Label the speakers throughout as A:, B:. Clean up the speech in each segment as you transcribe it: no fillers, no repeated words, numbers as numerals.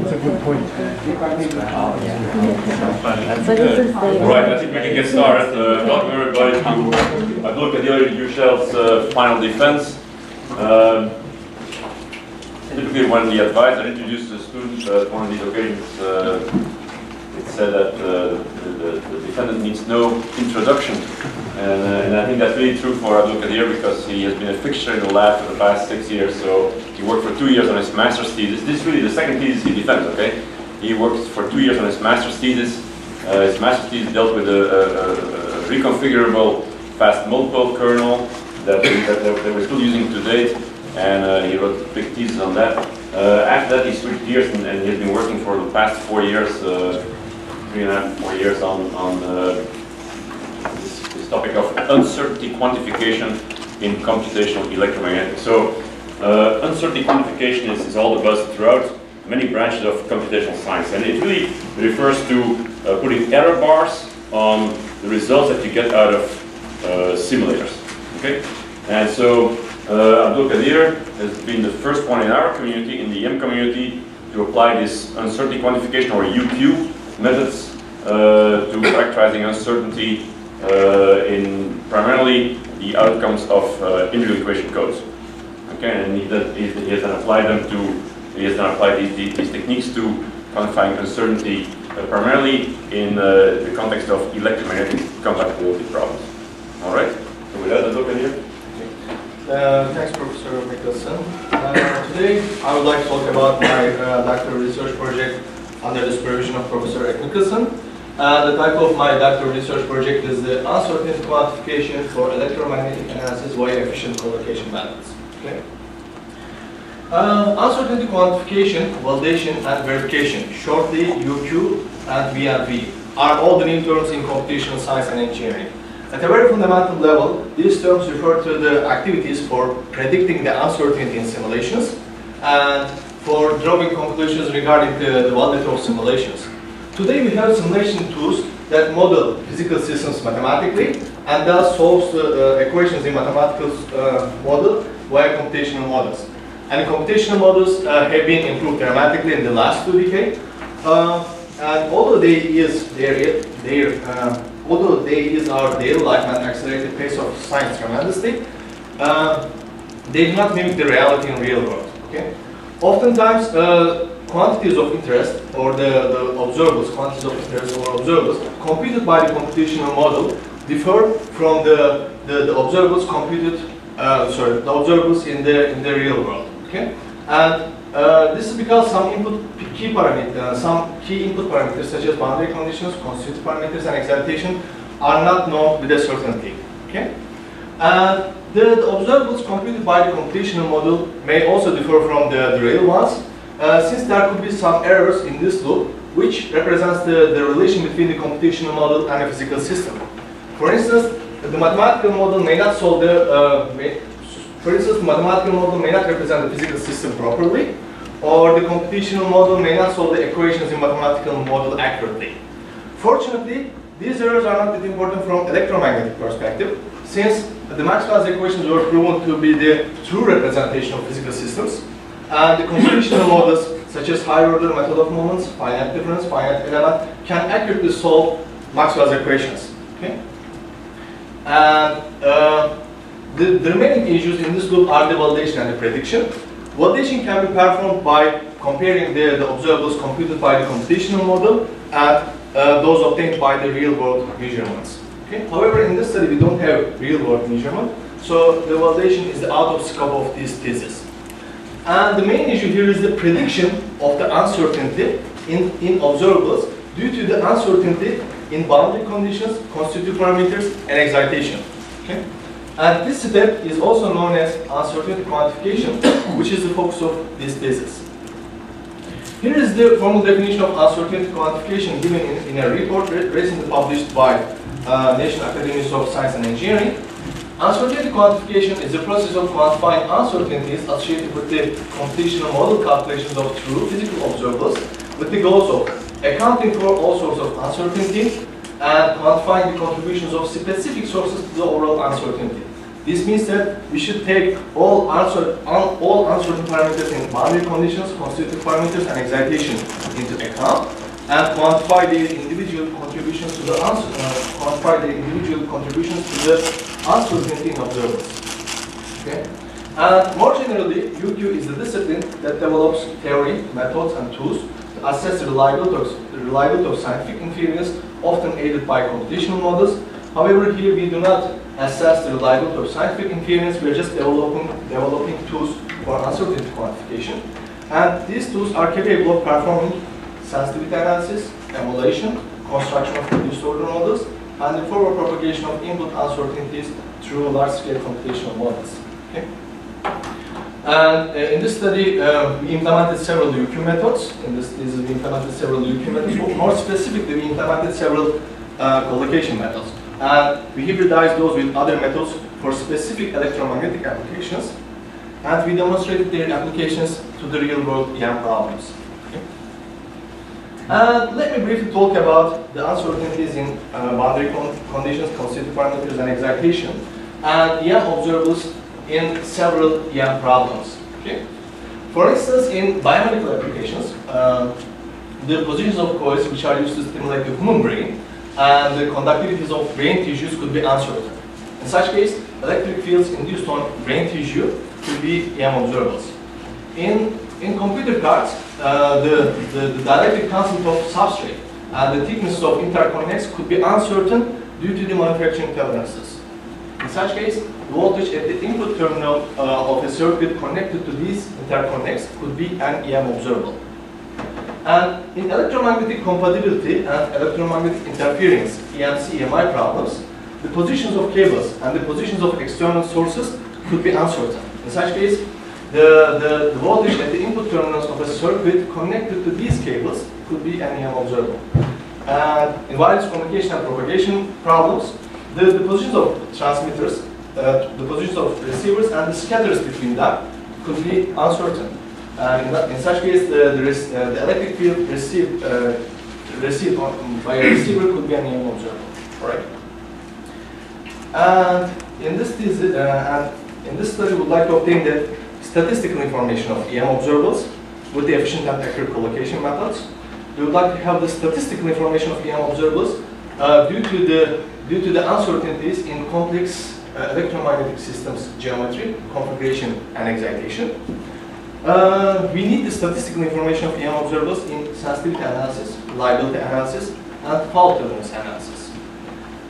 A: That's a good point.
B: Right, I think we can get started. Welcome everybody to Abdulkadir Yushel's final defense. Typically when the advisor introduces a student at one of these occasions, it's said that the defendant needs no introduction. And I think that's really true for Abdulkadir because he has been a fixture in the lab for the past 6 years. So he worked for 2 years on his master's thesis. This is really the second thesis he defends, okay? He worked for 2 years on his master's thesis. His master's thesis dealt with a reconfigurable fast multiple kernel that we're still using to date. And he wrote a big thesis on that. After that, he switched gears and he's been working for the past 4 years, 3.5, 4 years on this topic of uncertainty quantification in computational electromagnetics. So uncertainty quantification is all the buzz throughout many branches of computational science, and it really refers to putting error bars on the results that you get out of simulators. Okay, and so Abdulkadir has been the first one in our community, in the EM community, to apply this uncertainty quantification or UQ methods to characterizing uncertainty in primarily the outcomes of integral equation codes. Okay, and he has then applied them to. He has then applied these techniques to quantifying uncertainty primarily in the context of electromagnetic compatibility problems. All right. So with that, let's look at here.
C: Thanks, Professor Mikkelsen. Today, I would like to talk about my doctoral research project under the supervision of Professor Mikkelsen. The title of my doctoral research project is the uncertainty quantification for electromagnetic analysis via efficient collocation methods. Okay. Uncertainty quantification, validation, and verification, shortly UQ and VNV, are all the new terms in computational science and engineering. At a very fundamental level, these terms refer to the activities for predicting the uncertainty in simulations and for drawing conclusions regarding the validity of simulations. Today we have simulation tools that model physical systems mathematically and thus solve the equations in mathematical model via computational models. And computational models have been improved dramatically in the last 2 decades. And although they use our daily life and accelerated pace of science tremendously, they do not mimic the reality in real world. Okay? Oftentimes, quantities of interest or the observables, quantities of interest or observables computed by the computational model differ from the observables computed, the observables in the real world. Okay, and this is because some key input parameters such as boundary conditions, constitutive parameters, and excitation are not known with a certainty. Okay, and the observables computed by the computational model may also differ from the real ones, since there could be some errors in this loop, which represents the relation between the computational model and a physical system. For instance, the mathematical model may not solve the the mathematical model may not represent the physical system properly, or the computational model may not solve the equations in mathematical model accurately. Fortunately, these errors are not that important from electromagnetic perspective, since the Maxwell's equations were proven to be the true representation of physical systems, and the computational models, such as higher-order method of moments, finite difference, finite element, can accurately solve Maxwell's equations. Okay? And the remaining issues in this loop are the validation and the prediction. Validation can be performed by comparing the observables computed by the computational model and those obtained by the real-world measurements. Okay? However, in this study we don't have real-world measurement, so the validation is out of scope of this thesis. And the main issue here is the prediction of the uncertainty in observables due to the uncertainty in boundary conditions, constitutive parameters, and excitation. Okay? And this step is also known as uncertainty quantification, which is the focus of this thesis. Here is the formal definition of uncertainty quantification given in a report recently published by National Academies of Science and Engineering. Uncertainty quantification is the process of quantifying uncertainties associated with the computational model calculations of true physical observables with the goals of accounting for all sorts of uncertainty and quantifying the contributions of specific sources to the overall uncertainty. This means that we should take all uncertain parameters in boundary conditions, constitutive parameters, and excitation into account, and quantify the individual contributions to the uncertainty in observables. Okay. And more generally, UQ is the discipline that develops theory, methods, and tools to assess the reliability of scientific inference, often aided by computational models. However, here we do not assess the reliability of scientific inference. We are just developing tools for uncertainty quantification. And these tools are capable of performing sensitivity analysis, emulation, construction of reduced order models, and the forward propagation of input uncertainties through large-scale computational models. Okay? And in this study, we implemented several UQ methods. We implemented several UQ methods. More specifically, we implemented several collocation methods. And we hybridized those with other methods for specific electromagnetic applications. And we demonstrated their applications to the real-world EM problems. Okay. And let me briefly talk about the uncertainties in boundary conditions, constitutive parameters, and excitation, and EM observables in several EM problems. Okay. For instance, in biomedical applications, the positions of coils which are used to stimulate the human brain and the conductivities of brain tissues could be uncertain. In such case, electric fields induced on brain tissue could be EM observables. In computer cards, the dielectric constant of substrate and the thickness of interconnects could be uncertain due to the manufacturing tolerances. In such case, the voltage at the input terminal of a circuit connected to these interconnects could be an EM observable. And in electromagnetic compatibility and electromagnetic interference EMC/EMI problems, the positions of cables and the positions of external sources could be uncertain. In such case, the voltage at the input terminals of a circuit connected to these cables could be an EM observable. And in wireless communication and propagation problems, the positions of transmitters, the positions of receivers, and the scatters between them could be uncertain. And in such case, the electric field received by a receiver could be an EM observable. Right? And in this study, we would like to obtain the statistical information of EM observables with the efficient and accurate collocation methods. We would like to have the statistical information of EM observables due to the uncertainties in complex electromagnetic systems geometry, configuration, and excitation. We need the statistical information of EM observables in sensitivity analysis, reliability analysis, and fault tolerance analysis.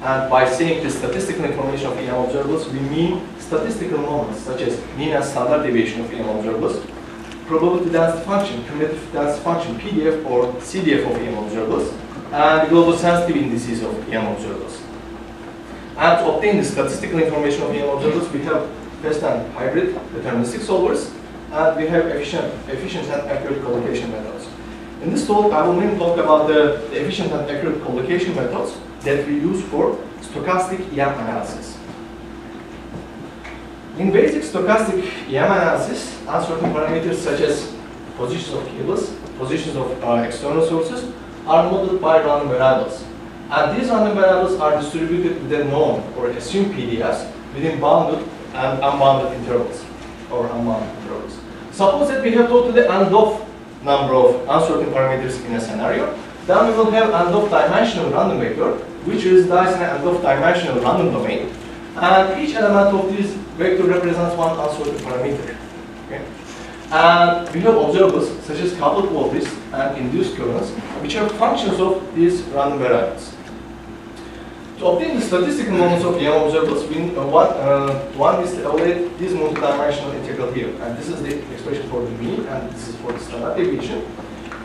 C: And by saying the statistical information of EM observables, we mean statistical moments such as mean and standard deviation of EM observables, probability density function, cumulative density function, PDF or CDF of EM observables, and global sensitivity indices of EM observables. And to obtain the statistical information of EM observables, we have fast and hybrid deterministic solvers, and we have efficient and accurate collocation methods. In this talk, I will mainly talk about the efficient and accurate collocation methods that we use for stochastic EM analysis. In basic stochastic EM analysis, uncertain parameters such as positions of cables, positions of external sources are modeled by random variables. And these random variables are distributed with a known or assumed PDFs within bounded and unbounded intervals, or unbounded intervals. Suppose that we have totally n-of number of uncertain parameters in a scenario, then we will have n-of dimensional random vector, which resides in an n-of dimensional random domain, and each element of this vector represents one uncertain parameter. Okay? And we have observables such as coupled voltage and induced currents, which are functions of these random variables. To obtain the statistical moments of EM observables, one is to evaluate this multidimensional integral here. And this is the expression for the mean, and this is for the standard deviation.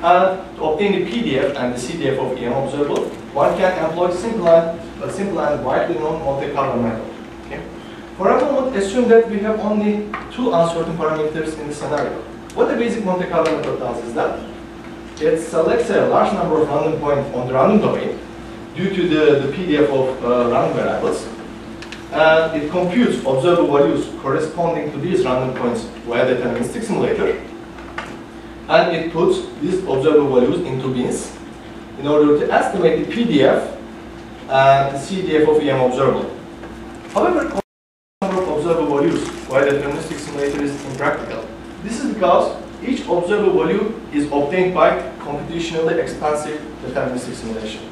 C: And to obtain the PDF and the CDF of EM observable, one can employ a simple and widely known Monte Carlo method. Okay? For a moment, assume that we have only two uncertain parameters in the scenario. What the basic Monte Carlo method does is that it selects a large number of random points on the random domain due to the PDF of random variables, and it computes observable values corresponding to these random points via the deterministic simulator, and it puts these observable values into bins in order to estimate the PDF and the CDF of EM observable. However, the number of deterministic simulator is impractical. This is because each observable value is obtained by computationally expansive deterministic simulation.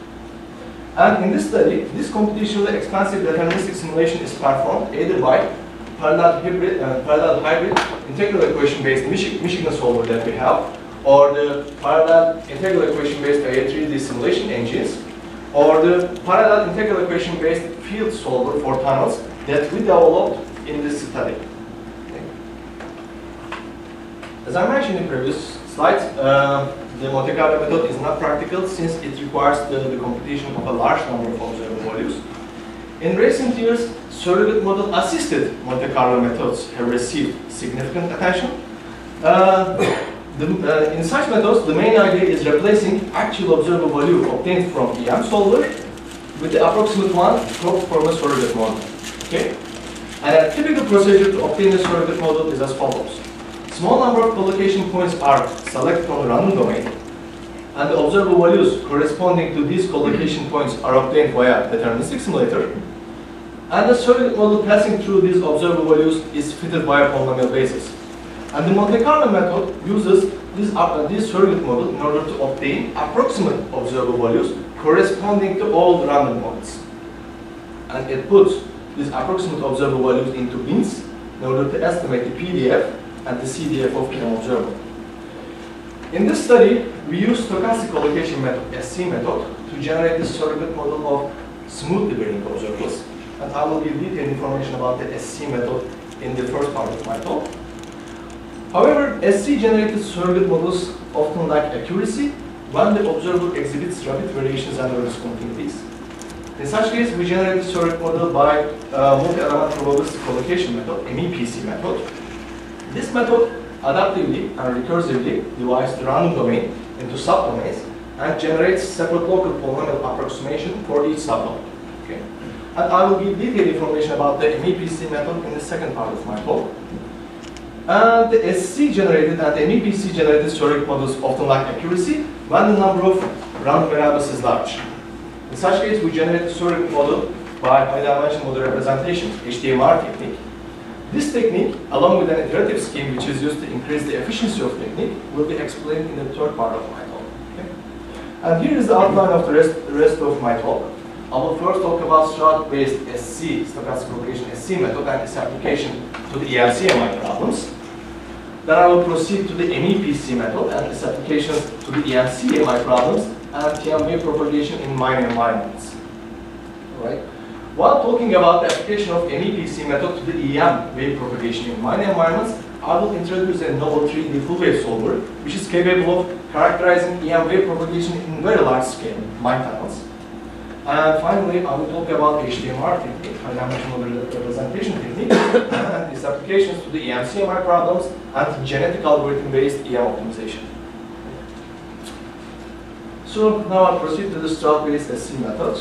C: And in this study, this computationally expansive deterministic simulation is performed either by parallel hybrid integral equation-based Michigan solver that we have, or the parallel integral equation-based A3D simulation engines, or the parallel integral equation-based field solver for tunnels that we developed in this study. Okay. As I mentioned in previous slides, the Monte Carlo method is not practical since it requires the computation of a large number of observable values. In recent years, surrogate model assisted Monte Carlo methods have received significant attention. In such methods, the main idea is replacing actual observable value obtained from EM solver with the approximate one from a surrogate model. Okay? And a typical procedure to obtain a surrogate model is as follows. Small number of collocation points are selected from the random domain, and the observable values corresponding to these collocation points are obtained via deterministic simulator. And the surrogate model passing through these observable values is fitted via polynomial basis. And the Monte Carlo method uses this surrogate model in order to obtain approximate observable values corresponding to all the random points. And it puts these approximate observable values into bins in order to estimate the PDF and the CDF of EM observable. In this study, we use stochastic collocation method, SC method, to generate this surrogate model of smoothly varying observables. And I will give detailed information about the SC method in the first part of my talk. However, SC-generated surrogate models often lack accuracy when the observer exhibits rapid variations and discontinuities. In such case, we generate the surrogate model by multi-element probabilistic collocation method, MEPC method. This method adaptively and recursively divides the random domain into subdomains and generates separate local polynomial approximation for each subdomain. Okay. And I will give detailed information about the MEPC method in the second part of my talk. And the SC-generated and the MEPC-generated surrogate models often lack accuracy when the number of random variables is large. In such case, we generate the surrogate model by high-dimensional model representation, HDMR technique. This technique, along with an iterative scheme which is used to increase the efficiency of technique, will be explained in the third part of my talk. Okay? And here is the outline of the rest of my talk. I will first talk about Stroud-based SC, stochastic collocation SC method, and its application to the EM-CMI problems. Then I will proceed to the MEPC method and its applications to the EM-CMI problems and TM wave propagation in minor environments. All right. While talking about the application of MEPC method to the EM wave propagation in minor environments, I will introduce a novel 3D full wave solver, which is capable of characterizing EM wave propagation in very large scale, mine tunnels. And finally, I will talk about HDMR technique, high-dimensional representation technique, and its applications to the EM-CMI problems and genetic algorithm-based EM optimization. So now I'll proceed to the Stroud-based SC method.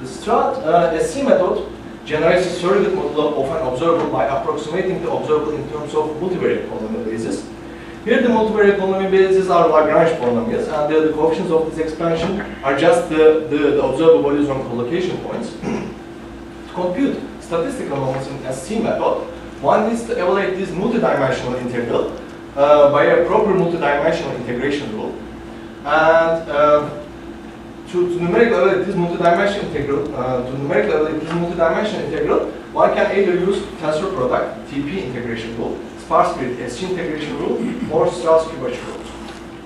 C: The Stroud SC method generates a surrogate model of an observable by approximating the observable in terms of multivariate polynomial basis. Here the multivariate polynomial bases are Lagrange polynomials, and the coefficients of this expansion are just the observable values from collocation points. To compute statistical moments in SC method, one needs to evaluate this multidimensional integral by a proper multidimensional integration rule. And to numerically evaluate this multidimensional integral, one can either use tensor product, TP integration rule, sparse grid SG integration rule, or Strauss-Kubach rule.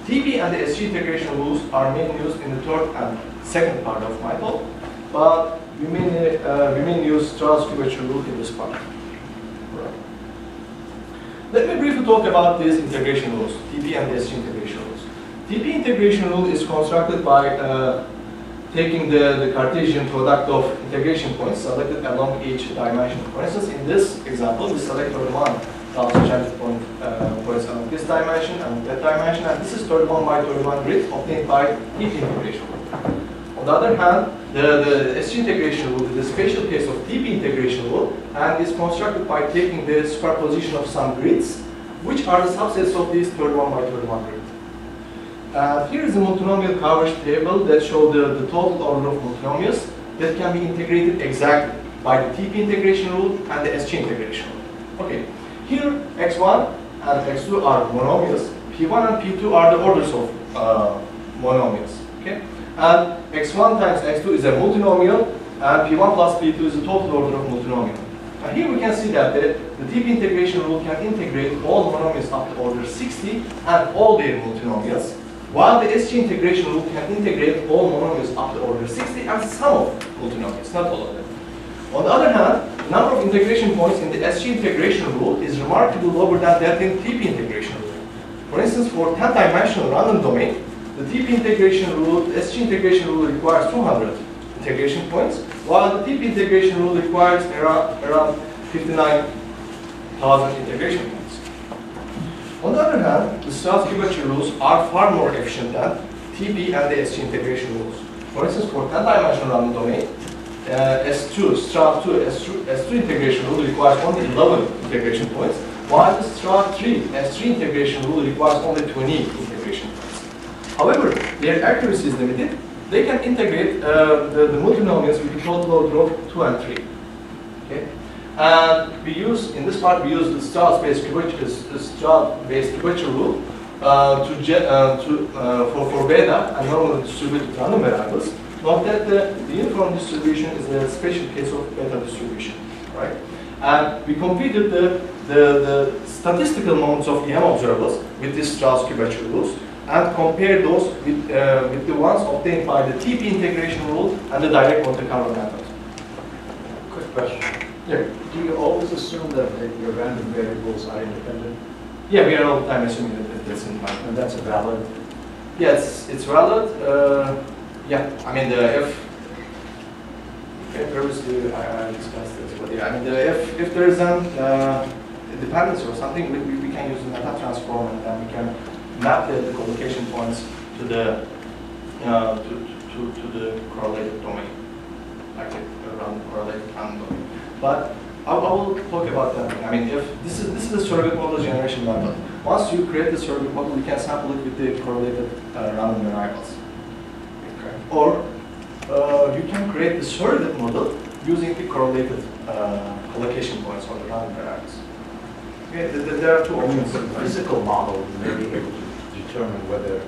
C: TP and the SG integration rules are mainly used in the third and second part of my talk, but we mainly use Strauss-Kubach rule in this part. Right. Let me briefly talk about these integration rules, TP and the SG integration rules. TP integration rule is constructed by taking the Cartesian product of integration points selected along each dimension. For instance, in this example, we select 31 transit points along this dimension and that dimension, and this is 31 by 31 grid obtained by TP integration rule. On the other hand, the SG integration rule is a special case of TP integration rule and is constructed by taking the superposition of some grids, which are the subsets of these 31 by 31 grid. Here is a multinomial coverage table that shows the total order of multinomials that can be integrated exactly by the TP integration rule and the SG integration rule. Okay, here x1 and x2 are monomials. P1 and P2 are the orders of monomials. Okay, and x1 times x2 is a multinomial, and P1 plus P2 is the total order of multinomial. And here we can see that the TP integration rule can integrate all monomials up to order 60 and all their multinomials, while the SG integration rule can integrate all monomials up to order 60 and some of multinomials, not all of them. On the other hand, the number of integration points in the SG integration rule is remarkably lower than that in TP integration rule. For instance, for 10-dimensional random domain, the TP integration rule, the SG integration rule requires 200 integration points, while the TP integration rule requires around 59,000 integration points. On the other hand, the Strauss-Kubacher rules are far more efficient than TP and the SG integration rules. For instance, for 10-dimensional random domain, S2, Strauss 2, S2 integration rule requires only 11 integration points, while the Strauss 3, S3 integration rule requires only 20 integration points. However, their accuracy is limited. They can integrate the multinomials with the total order of 2 and 3. Okay? And we use, in this part, we use the Strauss-based Kubacher rule for beta and normally distributed random variables. Note that the uniform distribution is a special case of beta distribution, right? And we computed the statistical moments of EM observables with this Strauss-Kubacher rules and compare those with the ones obtained by the TP integration rule and the direct Monte Carlo method.
A: Quick question.
C: Yeah.
A: Do you always assume that your random variables are independent?
C: Yeah, we are all the time assuming that that's independent.
A: And that's valid?
C: Yeah, it's valid. Yeah, I mean previously I discussed this, but yeah, I mean if there is an dependency or something, we can use the meta transform and then we can map the collocation points to the to the correlated domain, like around correlated random domain. But I will talk about that. I mean, if this is a surrogate model generation method. Once you create the surrogate model, you can sample it with the correlated random variables. Okay. Or you can create the surrogate model using the correlated collocation points on the random variables. Okay, there are two options.
A: The physical model may be able to determine whether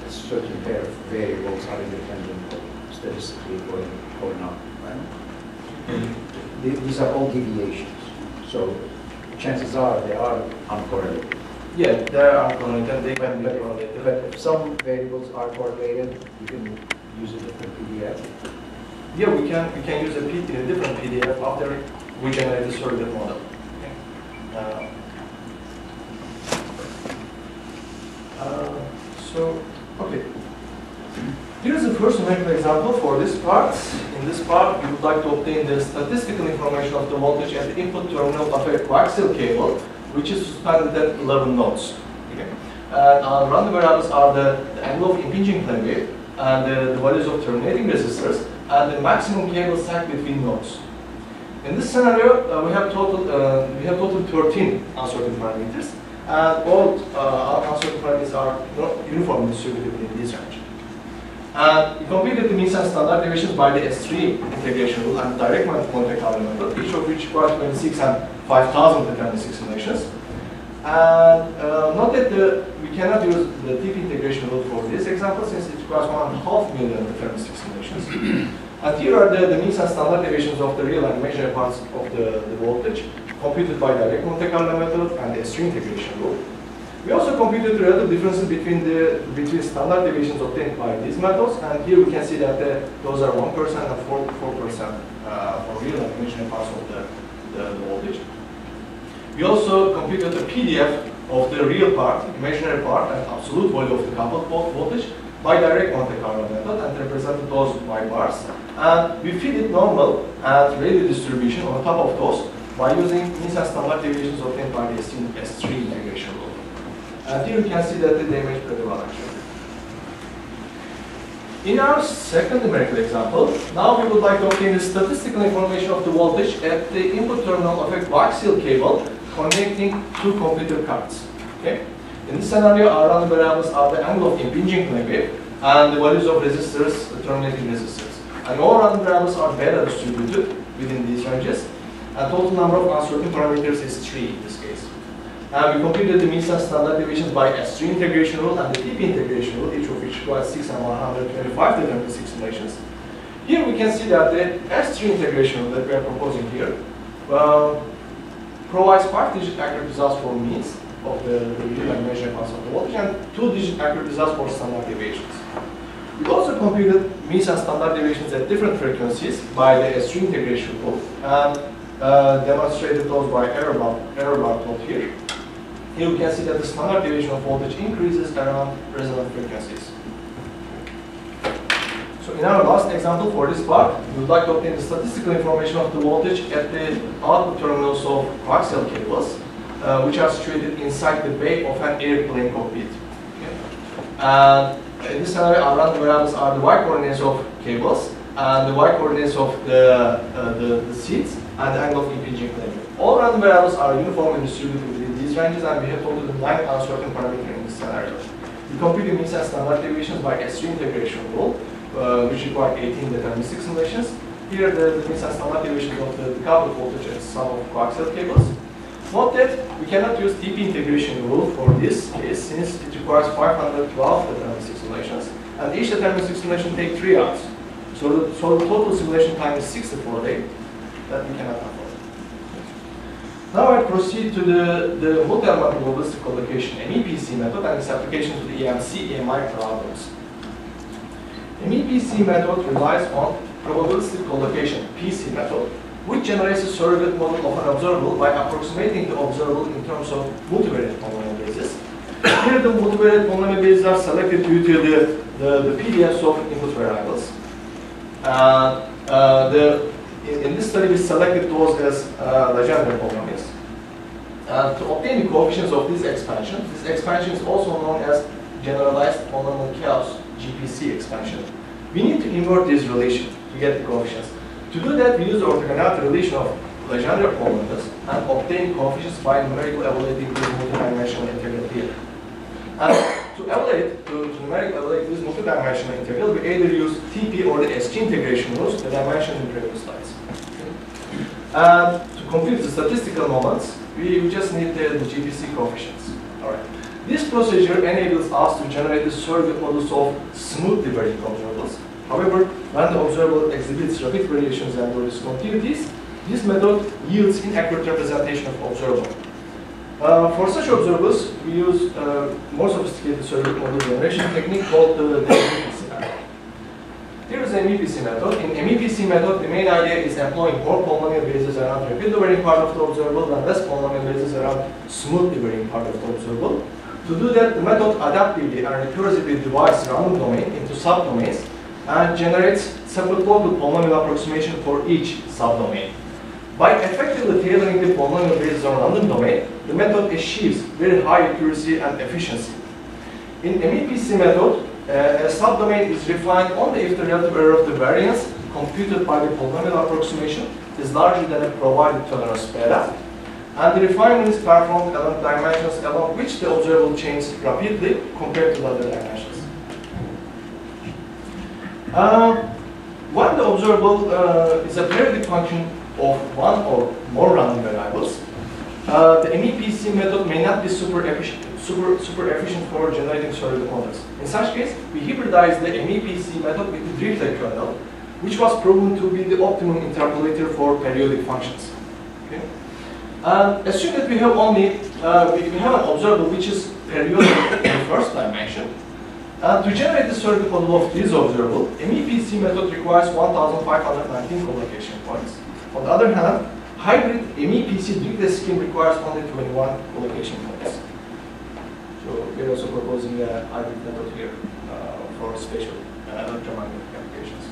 A: a certain pair of variables are independent statistically or not, right? These are all deviations, so chances are they are uncorrelated.
C: Yeah, they are uncorrelated. They can be correlated.
A: But if some variables are correlated, you can use a different PDF.
C: Yeah, we can use a different PDF after we generate the surrogate model. Okay. Here is the first numerical example for this part. In this part, we would like to obtain the statistical information of the voltage at the input terminal of a coaxial cable, which is suspended at 11 nodes. Okay. And our random variables are the angle of impinging plane wave, and the values of terminating resistors, and the maximum cable stack between nodes. In this scenario, we have total 13 uncertain parameters, and all uncertain parameters are uniformly distributed in this range. And we computed the means and standard deviations by the S3 integration rule and direct Monte Carlo method, each of which requires 26 and 5,000 deterministic simulations. And note that we cannot use the TP integration rule for this example since it requires 1.5 million deterministic simulations. And here are the means and standard deviations of the real and imaginary parts of the voltage, computed by direct Monte Carlo method and the S3 integration rule. We also computed the relative differences between standard deviations obtained by these methods, and here we can see that those are 1% and 4% for real and imaginary parts of the voltage. We also computed a PDF of the real part, imaginary part, and absolute value of the coupled voltage by direct Monte Carlo method and represented those by bars. And we feed it normal and radial distribution on top of those by using means and standard deviations obtained by the S3 integration rule. And here you can see that they match pretty well actually. In our second numerical example, now we would like to obtain the statistical information of the voltage at the input terminal of a coaxial cable connecting two computer cards. Okay? In this scenario, our random variables are the angle of impinging plane wave and the values of resistors, the terminating resistors. And all random variables are beta distributed within these ranges. and total number of uncertain parameters is 3 in this case. And we computed the means and standard deviations by S3 integration rule and the TP integration rule, each of which requires 6 and 125 deterministic simulations. Here we can see that the S3 integration rule that we are proposing here provides 5-digit accurate results for means of the real-time measuring parts of the voltage and 2-digit accurate results for standard deviations. We also computed means and standard deviations at different frequencies by the S3 integration rule and demonstrated those by error bar plot here. Here we can see that the standard deviation of voltage increases around resonant frequencies. So in our last example for this part, we would like to obtain the statistical information of the voltage at the output terminals of coaxial cables, which are situated inside the bay of an airplane cockpit. Okay. And in this scenario, our random variables are the y coordinates of cables and the y coordinates of the seats and the angle of impinging plane. All random variables are uniformly distributed within these ranges, and we have total 9 uncertain parameters in this scenario. We compute the means and standard deviations by S3 integration rule, which require 18 deterministic simulations. Here, the means and standard deviations of the decoupled voltage at some of coaxial cables. Note that we cannot use TP integration rule for this case, since it requires 512 deterministic simulations, and each deterministic simulation takes 3 hours. So the total simulation time is 64 days that we cannot afford. Now I proceed to the multi-element probabilistic collocation MEPC method and its application to the EMC EMI problems. MEPC method relies on probabilistic collocation PC method, which generates a surrogate model of an observable by approximating the observable in terms of multivariate polynomial bases. Here the multivariate polynomial bases are selected due to the PDFs of input variables. In this study we selected those as Legendre polynomials. And to obtain the coefficients of this expansion is also known as generalized polynomial chaos GPC expansion. We need to invert this relation to get the coefficients. To do that, we use the orthogonality relation of Legendre polynomials and obtain coefficients by numerically evaluating this multidimensional integral here. And to numerically evaluate this multidimensional integral, we either use TP or the SG integration rules that I mentioned in previous slides. And to compute the statistical moments, we just need the GPC coefficients. All right. This procedure enables us to generate the surrogate models of smoothly varying observables. However, when the observable exhibits rapid variations and or discontinuities, this method yields inaccurate representation of observable. For such observables, we use more sophisticated surrogate model generation technique called the MEPC method. Here is the MEPC method. In MEPC method, the main idea is employing more polynomial bases around rapidly varying part of the observable and less polynomial bases around smoothly varying part of the observable. To do that, the method adaptively and recursively divides random domain into subdomains and generates separate local polynomial approximation for each subdomain. By effectively tailoring the polynomial bases on random domain, the method achieves very high accuracy and efficiency. In MEPC method, a subdomain is refined only if the relative error of the variance computed by the polynomial approximation is larger than a provided tolerance beta, and the refinement is performed along dimensions along which the observable changes rapidly compared to the other dimensions. When the observable is a periodic function of one or more random variables, the MEPC method may not be super efficient for generating surrogate models. In such case, we hybridize the MEPC method with the Dirichlet kernel, which was proven to be the optimum interpolator for periodic functions. Okay? Assume that we have an observable which is periodic in the first dimension. To generate the surrogate model of this observable, MEPC method requires 1,519 collocation points. On the other hand, hybrid MEPC Dirichlet scheme requires only 21 collocation points. So we're also proposing a hybrid method here for spatial electromagnetic applications.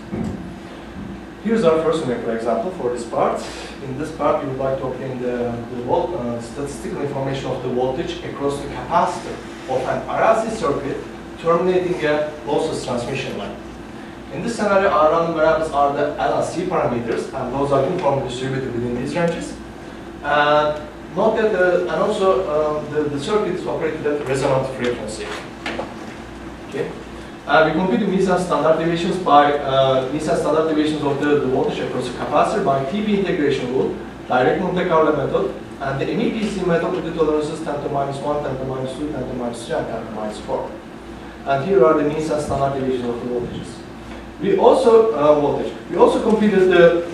C: Here's our first numerical example for this part. In this part, we would like to obtain the statistical information of the voltage across the capacitor of an RLC circuit terminating a lossless transmission line. In this scenario, our random variables are the L and C parameters, and those are uniformly distributed within these ranges. And note that the circuit is operated at resonant frequency. Okay. We compute the means and standard deviations by means and standard deviations of the voltage across the capacitor by TP integration rule direct Monte Carlo method, and the MEPC method with the tolerances 10 to minus 1, 10 to minus 2, 10 to minus 3, and 10 to minus 4. And here are the means and standard deviations of the voltages. We also completed the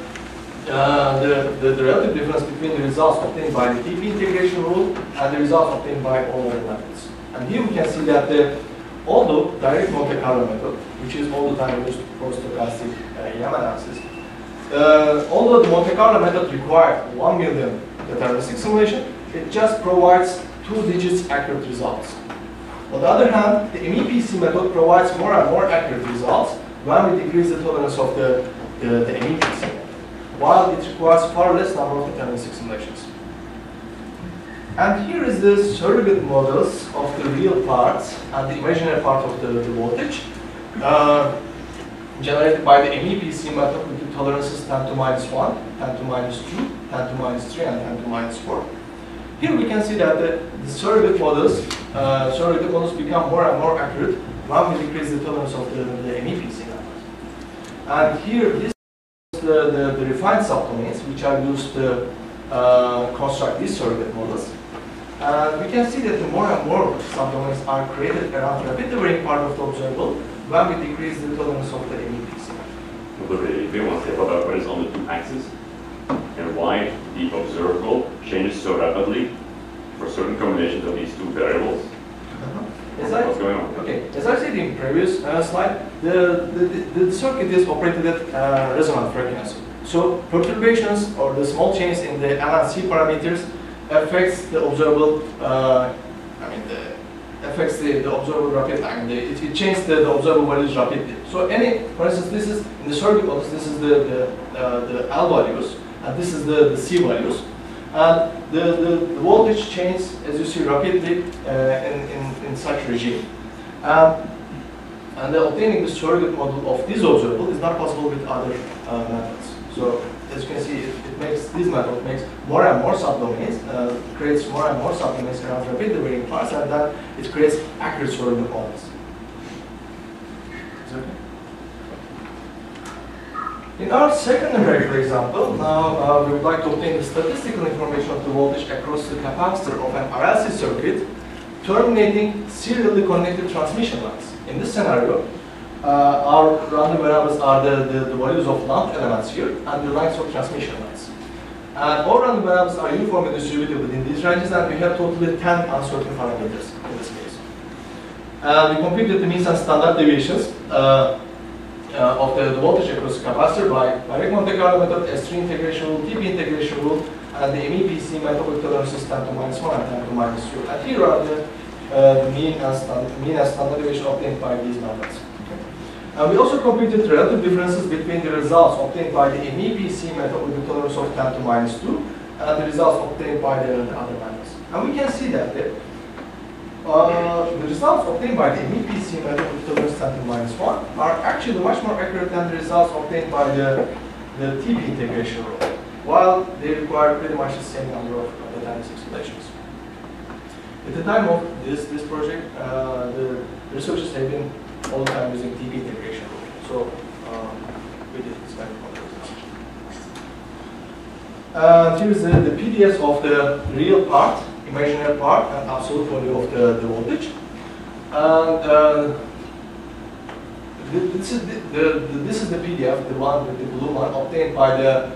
C: relative difference between the results obtained by the TP integration rule and the results obtained by all other methods. And here we can see that although direct Monte Carlo method, which is all the time used for stochastic EM analysis, although the Monte Carlo method required 1 million deterministic simulation, it just provides 2 digits accurate results. On the other hand, the MEPC method provides more and more accurate results when we decrease the tolerance of the MEPC method, while it requires far less number of deterministic simulations. And here is the surrogate models of the real parts and the imaginary part of the voltage generated by the MEPC method with the tolerances 10 to minus 1, 10 to minus 2, 10 to minus 3, and 10 to minus 4. Here we can see that the surrogate models become more and more accurate when we decrease the tolerance of the MEPC method. And here, this is the refined subdomains which are used to construct these surrogate models. And we can see that the more and more subdomains are created around the rapidly varying part of the observable when we decrease the tolerance of the MEPC method.
B: We want to say about what is on the 2 axes and why the observable changes so rapidly for certain combinations of these 2 variables. What's going on?
C: Okay, as I said in previous slide, the circuit is operated at resonant frequency. So perturbations or the small change in the LNC parameters affects the observable. Affects the observable rapidly. It changes the observable values rapidly. So for instance, this is in the circuit models. This is the L values, and this is the C values. And the voltage changes, as you see, rapidly in such regime. And obtaining the surrogate model of this observable is not possible with other methods. So as you can see, this method makes more and more subdomains, creates more and more subdomains around rapidly varying parts, and then it creates accurate surrogate models. In our second numerical example, now we would like to obtain the statistical information of the voltage across the capacitor of an RLC circuit terminating serially connected transmission lines. In this scenario, our random variables are the values of lumped elements here and the lengths of transmission lines. And all random variables are uniformly distributed within these ranges, and we have totally 10 uncertain parameters in this case. And we computed the means and standard deviations of the voltage across the capacitor by direct Monte Carlo method, S3 integration rule, TP integration rule, and the MEPC method with tolerances 10 to minus 1 and 10 to minus 2. And here are the mean and standard deviation obtained by these methods. And we also computed relative differences between the results obtained by the MEPC method with the tolerance of 10 to minus 2 and the results obtained by the other methods. And we can see that the results obtained by the MEPC method with tolerance 10 to minus 1 are actually much more accurate than the results obtained by the TP integration rule, while they require pretty much the same number of deterministic simulations. At the time of this project, the researchers have been all the time using TP integration rule. So we did this kind of comparison. Here's the PDS of the real part, imaginary part, and absolute value of the voltage. And this is the PDF, the one with the blue one, obtained by the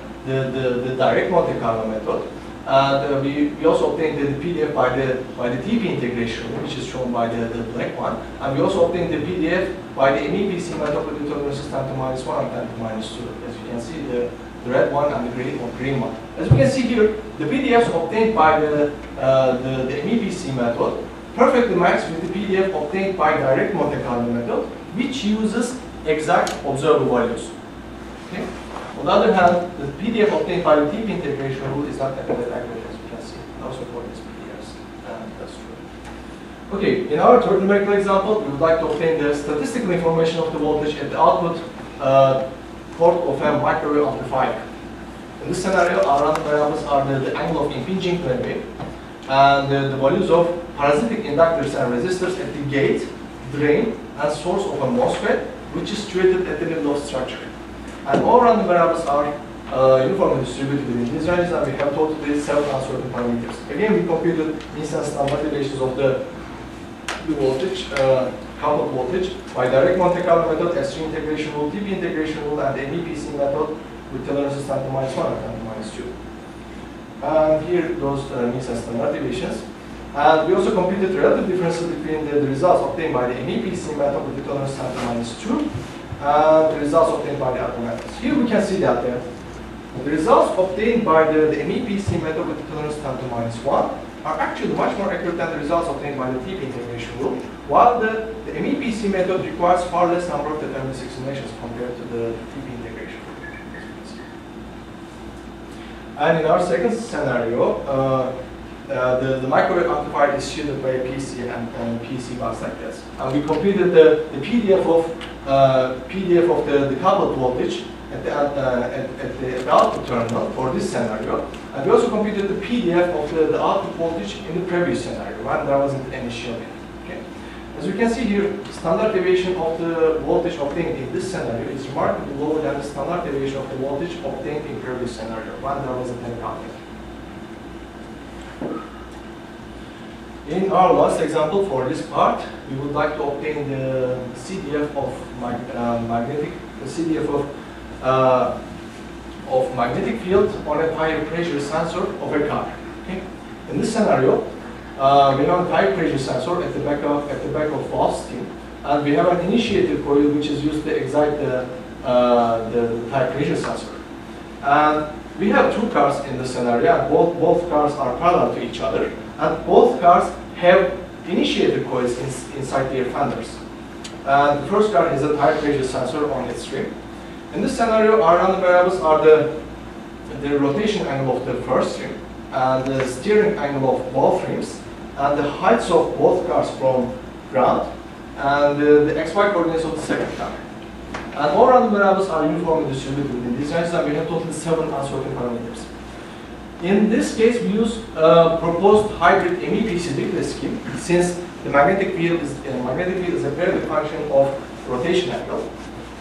C: direct Monte Carlo method. And we also obtained the PDF by the TP integration, which is shown by the black one. And we also obtained the PDF by the MEPC method with the tolerances 10 to minus 1 and 10 to minus 2. As you can see, the red one and the green one. As you can see here, the PDFs obtained by the MEPC method perfectly match with the PDF obtained by direct Monte Carlo method, which uses exact observable values. Okay? On the other hand, the PDF obtained by the TP integration rule is not that accurate, as you can see, also for these PDFs. That's true. Okay, in our third numerical example, we would like to obtain the statistical information of the voltage at the output port of a microwave amplifier. In this scenario, our random variables are the angle of impinging plane wave and the values of parasitic inductors and resistors at the gate, drain, and source of a MOSFET, which is situated at the middle of structure. And all random variables are uniformly distributed within these ranges, and we have totally 7 uncertain parameters. Again, we computed means and standard deviations of the voltage, coupled voltage by direct Monte Carlo method, S3 integration rule, TP integration rule, and the MEPC method with tolerances 10 to minus 1 and 10 to minus 2. And here those means and standard deviations. And we also computed relative differences between the results obtained by the MEPC method with the tolerance 10 to minus 2 and the results obtained by the other methods. Here we can see that the results obtained by the MEPC method with the tolerance 10 to minus 1 are actually much more accurate than the results obtained by the TP integration rule, while the MEPC method requires far less number of deterministic simulations compared to the TP integration rule. And in our second scenario, the microwave amplifier is shielded by a PC and PC box like this. And we computed the PDF of the coupled voltage at the output terminal for this scenario. And we also computed the PDF of the output voltage in the previous scenario when there wasn't any shielding. Okay. As you can see here, standard deviation of the voltage obtained in this scenario is remarkably lower than the standard deviation of the voltage obtained in previous scenario when there wasn't any coupling. In our last example for this part, we would like to obtain the CDF of magnetic field on a higher pressure sensor of a car. Okay? In this scenario, we have a high pressure sensor at the back of valve stem, and we have an initiator coil which is used to excite the high pressure sensor. And we have two cars in the scenario, and both cars are parallel to each other, and both cars have initiator coils inside their fenders. And the first car has a high pressure sensor on its rim. In this scenario, our random variables are the rotation angle of the first rim, and the steering angle of both rims, and the heights of both cars from ground, and the XY coordinates of the second car. And all random variables are uniformly distributed within these ranges, and we have totally 7 uncertain parameters. In this case, we use proposed hybrid MEPC Dirichlet scheme, since the magnetic field is a very function of rotation angle,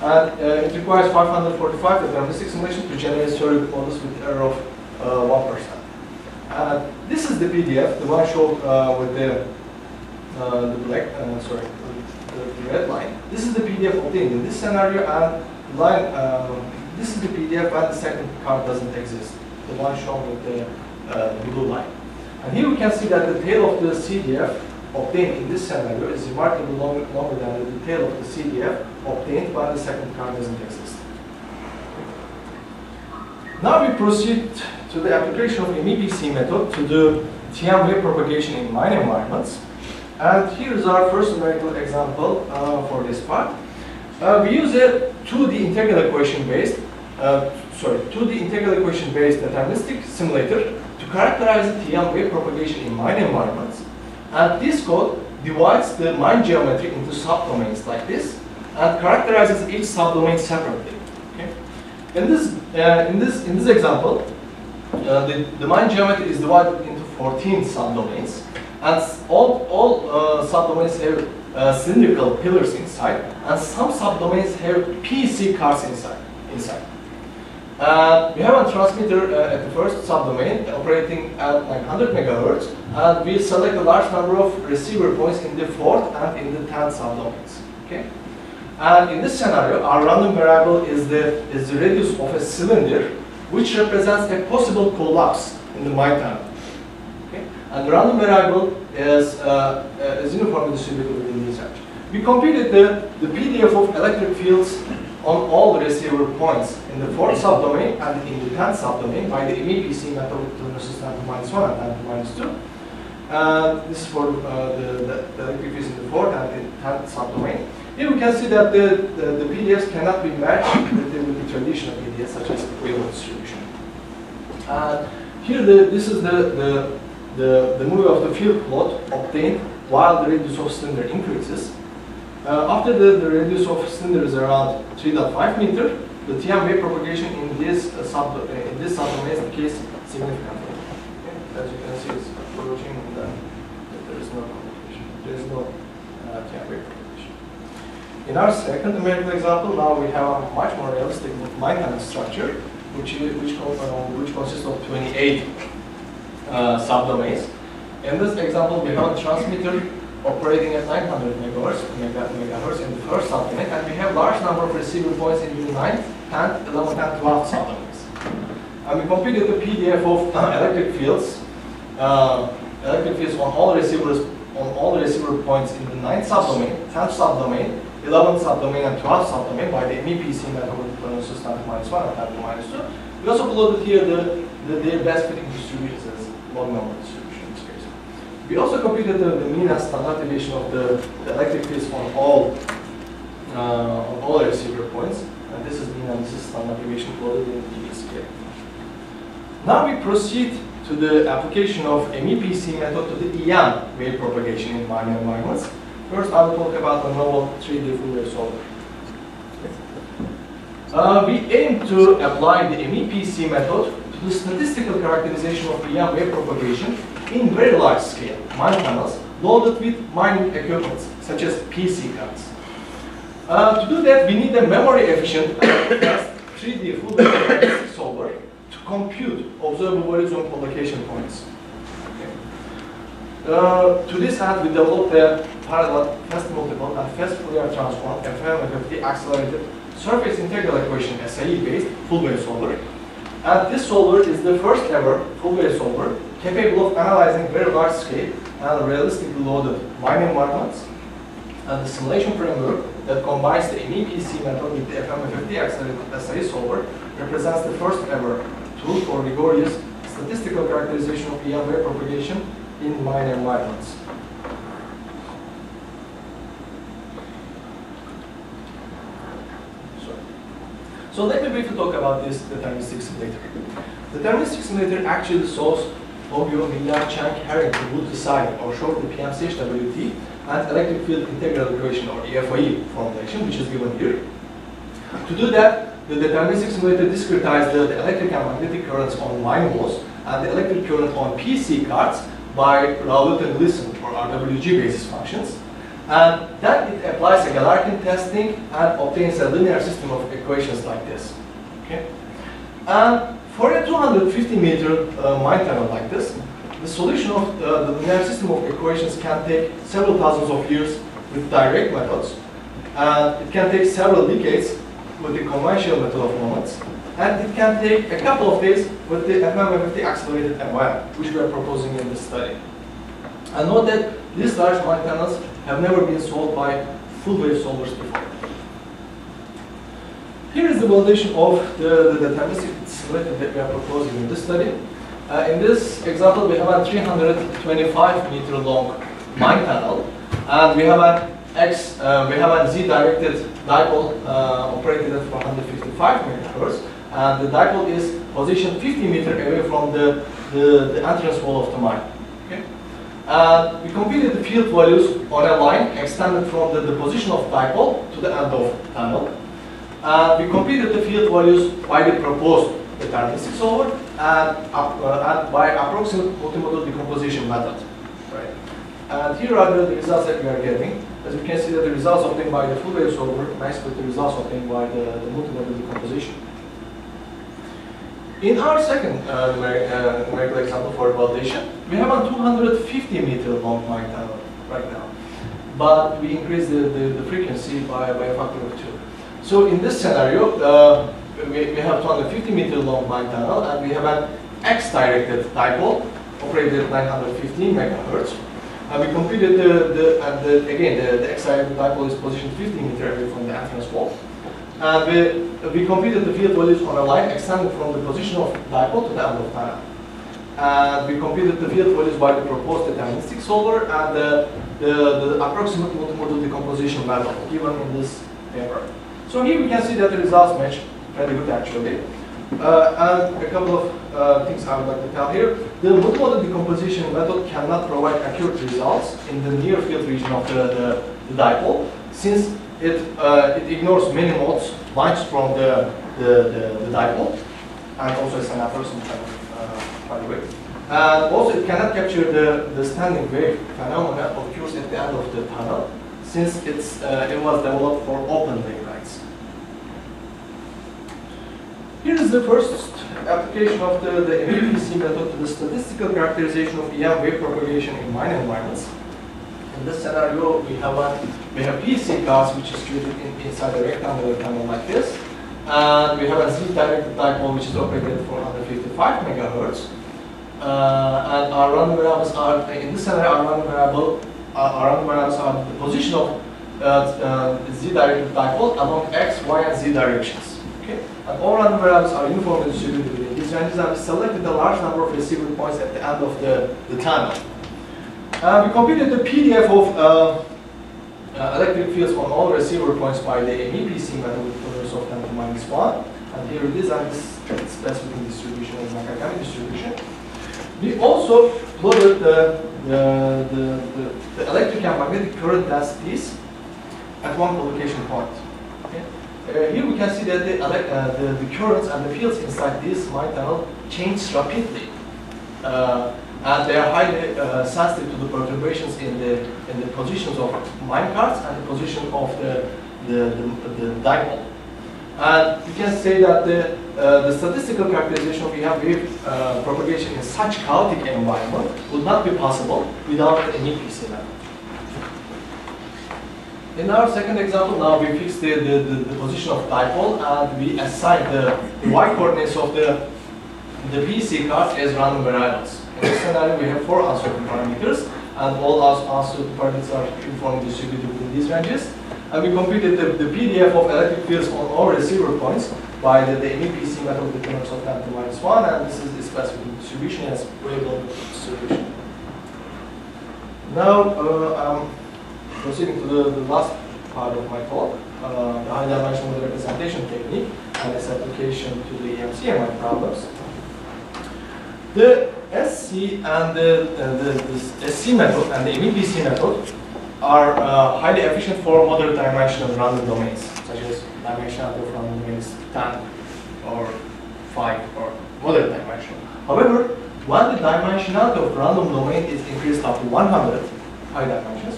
C: and it requires 545 deterministic simulation to generate surrogate models with error of 1%. This is the PDF, the one shown with the red line. This is the PDF obtained in this scenario, and this is the PDF when the second car doesn't exist. The one shown with the blue line. And here we can see that the tail of the CDF obtained in this scenario is remarkably longer than the tail of the CDF obtained when the second car doesn't exist. Now we proceed to the application of MEPC method to do TM wave propagation in mine environments. And here is our first numerical example for this part. We use a 2D integral equation based 2D integral equation based deterministic simulator to characterize the TM wave propagation in mine environments. And this code divides the mine geometry into subdomains like this and characterizes each subdomain separately. Okay? In this example, the mine geometry is divided into 14 subdomains, and all subdomains have cylindrical pillars inside, and some subdomains have PC cars inside. We have a transmitter at the first subdomain operating at 900 megahertz, and we select a large number of receiver points in the 4th and in the 10th subdomains. Okay? And in this scenario, our random variable is the radius of a cylinder, which represents a possible collapse in the mine tunnel. Okay? And the random variable is uniformly distributed within this range. We computed the PDF of electric fields on all the receiver points in the 4th subdomain and in the 10th subdomain by the MEPC method with tolerances 10 to minus 1 and 10 to minus 2. This is for the electric fields in the 4th and the 10th subdomain. Here we can see that the PDFs cannot be matched with the traditional PDFs such as wheel distribution. Here this is the movie of the field plot obtained while the radius of cylinder increases. After the radius of cylinder is around 3.5 meter, the TM wave propagation in this subdomain decays significantly. Okay? As you can see, it's approaching, and then there is no propagation. There is no TM wave propagation. In our second numerical example, now we have a much more realistic mine tunnel structure. which consists of 28 subdomains. In this example, we have a transmitter operating at 900 megahertz in the first subdomain, and we have large number of receiver points in the 9th, 10th, 11th, and 12th subdomains. And we computed the PDF of electric fields on all receiver points in the 9th subdomain, 10th subdomain, 11th subdomain, and 12th subdomain by the MEPC method of system -1 and time -2. We also plotted here their best fitting distributions as log number distribution in this case. We also computed the mean and standard deviation of the electric fields on all receiver points, and this is mean and this is standard deviation plotted in the scale. Now we proceed to the application of MEPC method to the EM wave propagation in minor environments. First, I will talk about the novel 3D full wave solver. We aim to apply the MEPC method to the statistical characterization of EM wave propagation in very large scale mine tunnels loaded with mining equipment, such as PC cards. To do that, we need a memory efficient and fast 3D full wave solver to compute observable values on collocation points. Okay. To this end, we developed a parallel fast multiple and fast Fourier transform FMFFT accelerated surface integral equation SAE based full wave solver. And this solver is the first ever full wave solver capable of analyzing very large scale and realistically loaded mine environments. And the simulation framework that combines the MEPC method with the FMFFT accelerated SAE solver represents the first ever tool for rigorous statistical characterization of EM wave propagation in mine environments. So let me briefly talk about this deterministic simulator. The deterministic simulator actually solves Ogyo, Miller, Chang, Harrington, Wood decided or short the PMCHWT and electric field integral equation or EFOE formulation, which is given here. To do that, the deterministic simulator discretized the electric and magnetic currents on mine walls and the electric current on PC cards by Raoult and Gleason or RWG basis functions. And then it applies a Galerkin testing and obtains a linear system of equations like this. Okay? And for a 250-meter mine tunnel like this, the solution of the linear system of equations can take several thousands of years with direct methods, and it can take several decades with the conventional method of moments, and it can take a couple of days with the FMFFT accelerated MOM, which we are proposing in this study. And note that these large mine tunnels have never been solved by full wave solvers before. Here is the validation of the deterministic simulator that we are proposing in this study. In this example, we have a 325-meter long mine tunnel, and we have a Z-directed dipole operated at 455 megahertz, and the dipole is positioned 50 meters away from the entrance wall of the mine. Okay? We computed the field values on a line extended from the position of dipole to the end of tunnel. We computed the field values by the proposed deterministic solver and by approximate multimodal decomposition method. Right? And here are the results that we are getting. As you can see, that the results obtained by the full wave solver match with the results obtained by the multimodal decomposition. In our second numerical example for validation, we have a 250-meter long mine tunnel right now, but we increase the frequency by a factor of 2. So in this scenario, we have 250-meter long mine tunnel, and we have an X-directed dipole operated at 915 megahertz. And we computed the X-directed dipole is positioned 50 meters away from the entrance wall. And we computed the field values on a line extended from the position of dipole to the end of tunnel. And we computed the field values by the proposed deterministic solver and the approximate multimodal decomposition method given in this paper. So here we can see that the results match pretty good actually. And a couple of things I would like to tell here. The multimodal decomposition method cannot provide accurate results in the near field region of the dipole, since it ignores many modes launched from the dipole, and also it's an approximate by the way. And also it cannot capture the standing wave phenomena occurs at the end of the tunnel, since it was developed for open waveguides. Here is is the first application of the MEPC method to the statistical characterization of EM wave propagation in mine environments. In this scenario, we have PEC cards which is created inside a rectangular tunnel like this, and we have a Z-directed dipole which is operated for 155 megahertz. And our random variables are in this scenario. Our random variables are the position of Z-directed dipole along X, Y, and Z directions. Okay, and all random variables are uniformly distributed within these ranges, and we selected a large number of receiver points at the end of the tunnel. We computed the PDF of electric fields on all receiver points by the MEPC method with tolerancing of 10 to minus 1. And here it is, and this specific distribution is an academic distribution. We also plotted the electric and magnetic current densities at one collocation point. Okay. Here we can see that the currents and the fields inside this mine tunnel change rapidly. And they are highly sensitive to the perturbations in the positions of mine carts and the position of the dipole. And you can say that the statistical characterization of EM wave propagation in such chaotic environment would not be possible without the MEPC method. In our second example, now we fix the position of dipole, and we assign the y coordinates of the PEC cards as random variables. In this scenario, we have 4 uncertain parameters, and all our uncertain parameters are uniformly distributed within these ranges. And we computed the PDF of electric fields on all receiver points by the MEPC method with the terms of 10 to minus 1, and this is the specific distribution as variable distribution. Now, I'm proceeding to the last part of my talk, the high dimensional representation technique and its application to the EMCMI problems. The SC and the SC method and the MEPC method are highly efficient for moderate dimensional random domains, such as dimensionality of random domain is 10 or 5 or moderate dimensional. However, when the dimensionality of random domain is increased up to 100 high dimensions,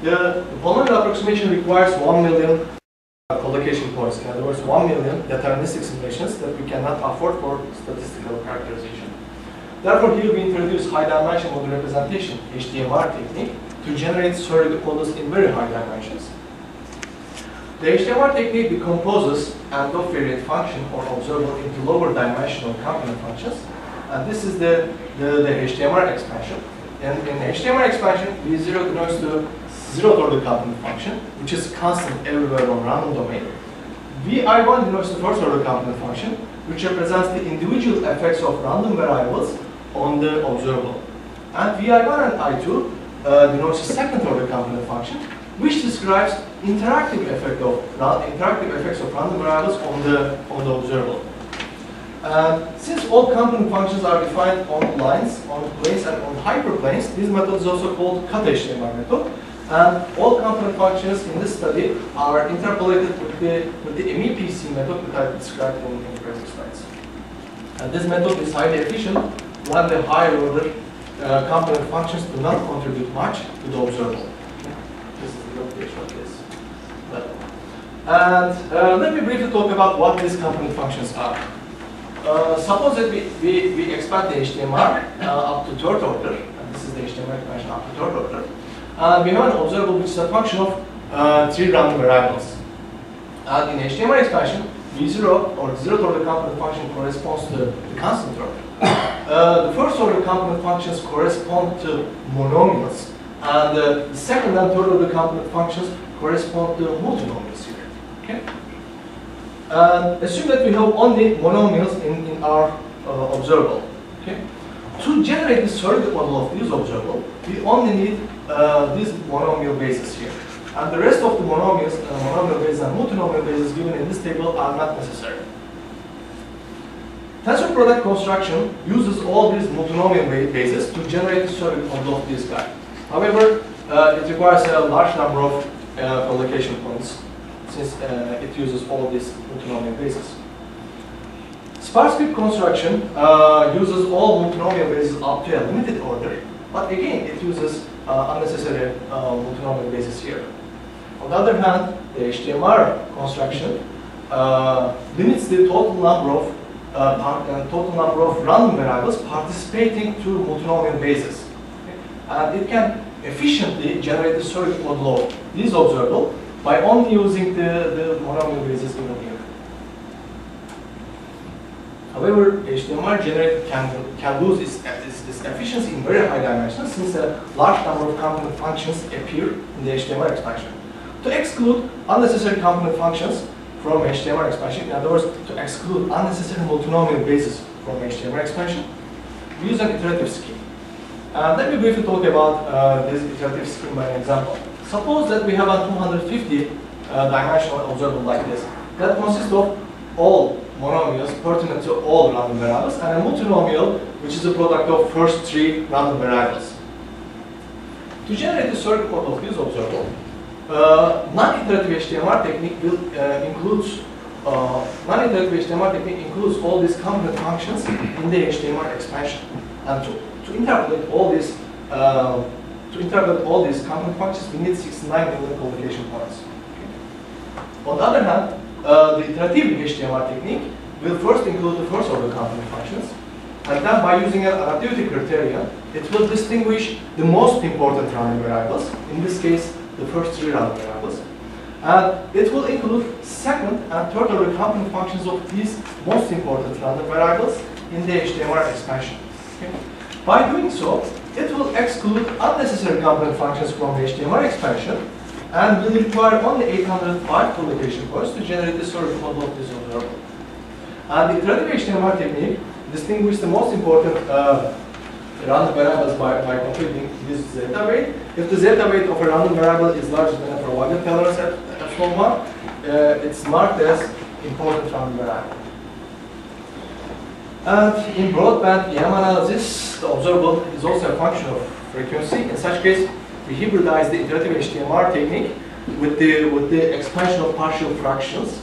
C: the polynomial approximation requires 1 million collocation points. In other words, 1 million deterministic simulations that we cannot afford for statistical characterization. Therefore, here we introduce high dimensional model representation, HDMR technique, to generate surrogate models in very high dimensions. The HDMR technique decomposes end-of-variate function or observable into lower dimensional component functions, and this is the HDMR expansion. And in HDMR expansion, V0 denotes the zeroth order component function, which is constant everywhere on random domain. Vi1 denotes the first order component function, which represents the individual effects of random variables on the observable. And Vi1 and I2 denotes the second order component function, which describes interactive effects of random variables on the observable. Since all component functions are defined on lines, on planes, and on hyperplanes, this method is also called cut HDMR method. And all component functions in this study are interpolated with the MEPC method that I described in previous slides. And this method is highly efficient when the higher order component functions do not contribute much to the observable. This is the notation of this method. And let me briefly talk about what these component functions are. Suppose that we expand the HDMR up to third order, and this is the HDMR expansion up to third order. We have an observable which is a function of 3 random variables. And in HDMR expansion, V0 or the zeroth order component function corresponds to the constant order. The first order component functions correspond to monomials, and the second and third order component functions correspond to multinomials here. Okay? Assume that we have only monomials in our observable. Okay? To generate the surrogate model of this observable, we only need these monomial bases here. And the rest of the monomials, monomial bases and multinomial bases given in this table are not necessary. Tensor product construction uses all these multinomial bases to generate the surrogate model of this guy. However, it requires a large number of collocation points since it uses all these multinomial bases. Sparse grid construction uses all multinomial bases up to a limited order, but again, it uses unnecessary multinomial bases here. On the other hand, the HDMR construction limits the total number of total number of random variables participating to multinomial basis. Okay? And it can efficiently generate the circuit model of this observable by only using the monomial basis given here. However, HDMR generated can lose its efficiency in very high dimensions since a large number of component functions appear in the HDMR expansion. To exclude unnecessary component functions from HDMR expansion, in other words, to exclude unnecessary multinomial basis from HDMR expansion, we use an iterative scheme. Let me briefly talk about this iterative scheme by an example. Suppose that we have a 250 dimensional observable like this that consists of all monomials pertinent to all random variables and a multinomial which is a product of first 3 random variables. To generate the circuit model of this observable, non-iterative HDMR technique will includes all these component functions in the HDMR expansion, and to interpolate all these component functions, we need 69 million collocation points. Okay. On the other hand, the iterative HDMR technique will first include the first order component functions, and then by using an adaptivity criterion, it will distinguish the most important random variables, in this case, the first 3 random variables, and it will include second and third order component functions of these most important random variables in the HDMR expansion. Okay. By doing so, it will exclude unnecessary component functions from HDMR expansion and will require only 805 collocation points to generate the circuit model of this observable. And the iterative HDMR technique distinguishes the most important random variables by computing this zeta weight. If the zeta weight of a random variable is larger than a provided tolerance at epsilon 1, it's marked as important random variable. And in broadband EM analysis, the observable is also a function of frequency. In such case, we hybridize the iterative HDMR technique with the expansion of partial fractions,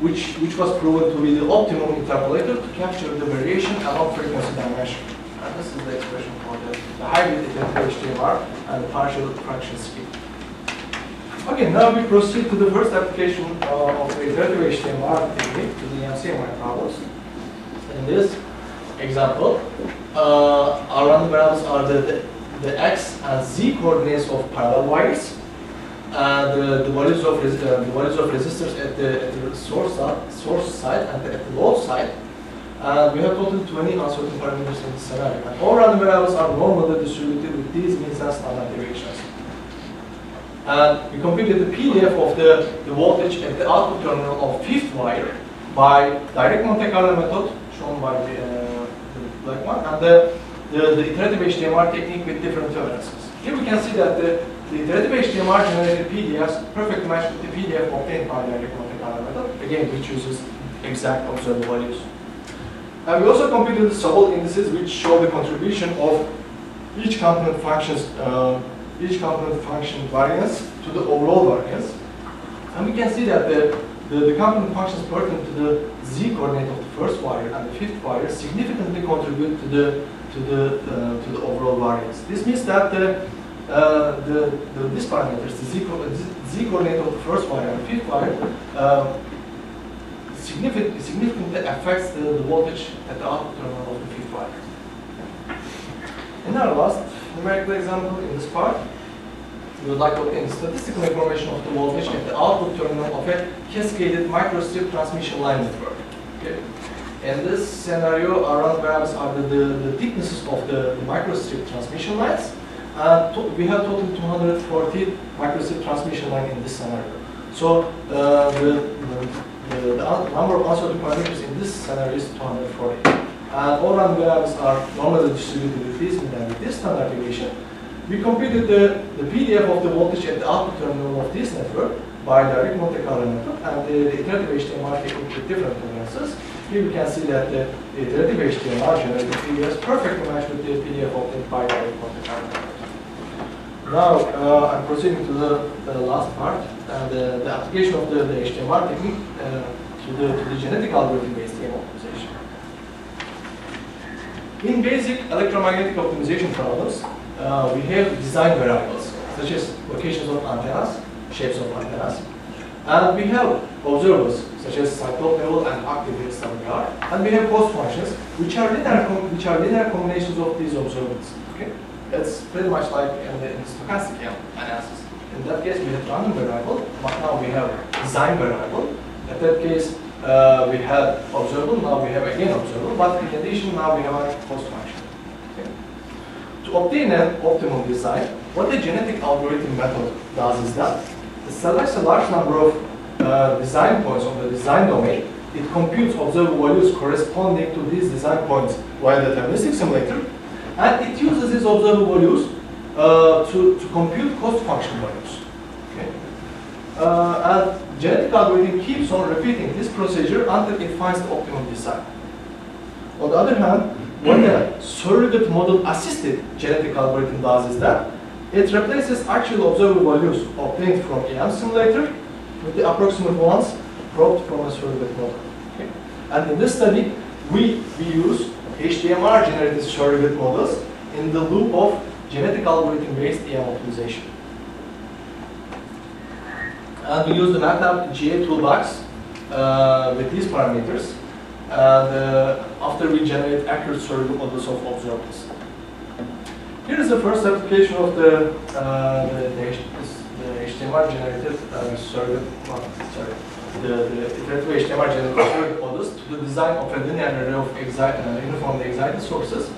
C: which was proven to be the optimum interpolator to capture the variation along frequency dimension. And this is the expression for the hybrid iterative HDMR and the partial fraction scheme. Okay, now we proceed to the first application of the iterative HDMR technique to the EM-CMI problems. In this example, our random variables are the x and z coordinates of parallel wires, and the values of resistors at the source side and at the load side. And we have total 20 uncertain parameters in this scenario. And all random variables are normally distributed with these means and standard deviations. And we computed the PDF of the voltage at the output terminal of fifth wire by direct Monte Carlo method, shown by the black one, and the iterative HDMR technique with different tolerances. Here we can see that the iterative HDMR generated PDFs perfectly match with the PDF obtained by direct Monte Carlo method, again which uses exact observable values. And we also computed the Sobol indices which show the contribution of each component function variance to the overall variance. And we can see that the component functions pertinent to the z coordinate of the first wire and the fifth wire significantly contribute to the overall variance. This means that these parameters, the z coordinate of the first wire and the fifth wire, significantly affects the voltage at the output terminal of the fifth wire. In our last numerical example in this part, we would like to obtain statistical information of the voltage at the output terminal of a cascaded microstrip transmission line network. Okay. In this scenario, our random variables are the thicknesses of the microstrip transmission lines. We have total 240 microstrip transmission line in this scenario. So the number of uncertain parameters in this scenario is 240. And all random variables are normally distributed with this mean and with this standard deviation. We computed the PDF of the voltage at the output terminal of this network by direct Monte Carlo method and the iterative HDMR technique with different tolerances. Here we can see that the iterative HDMR generated PDFs perfectly match with the PDF obtained by direct Monte Carlo method. Now I'm proceeding to the last part, and the application of the HDMR technique to the genetic algorithm-based EM optimization. In basic electromagnetic optimization problems, we have design variables such as locations of antennas, shapes of antennas, And we have observables such as cyclop level and active SWR, and we have cost functions which are linear combinations of these observables. Okay, that's pretty much like in the stochastic analysis. In that case, we have random variable, but now we have design variable. In that case, we had observable, now we have again observable, but in addition, now we have a cost function. Okay. To obtain an optimum design, what the genetic algorithm method does is that it selects a large number of design points on the design domain. It computes observable values corresponding to these design points via the deterministic simulator, and it uses these observable values to compute cost function values. Okay. And genetic algorithm keeps on repeating this procedure until it finds the optimum design. On the other hand, what the surrogate model assisted genetic algorithm does is that it replaces actual observable values obtained from EM simulator with the approximate ones brought from a surrogate model. Okay. And in this study, we use HDMR generated surrogate models in the loop of genetic algorithm-based EM optimization. And we use the MATLAB GA toolbox with these parameters. And after we generate accurate surrogate models of observables. Here is the first application of the HDMR generated surrogate, the iterative HDMR generated surrogate models to the design of a linear array of uniformly excited sources.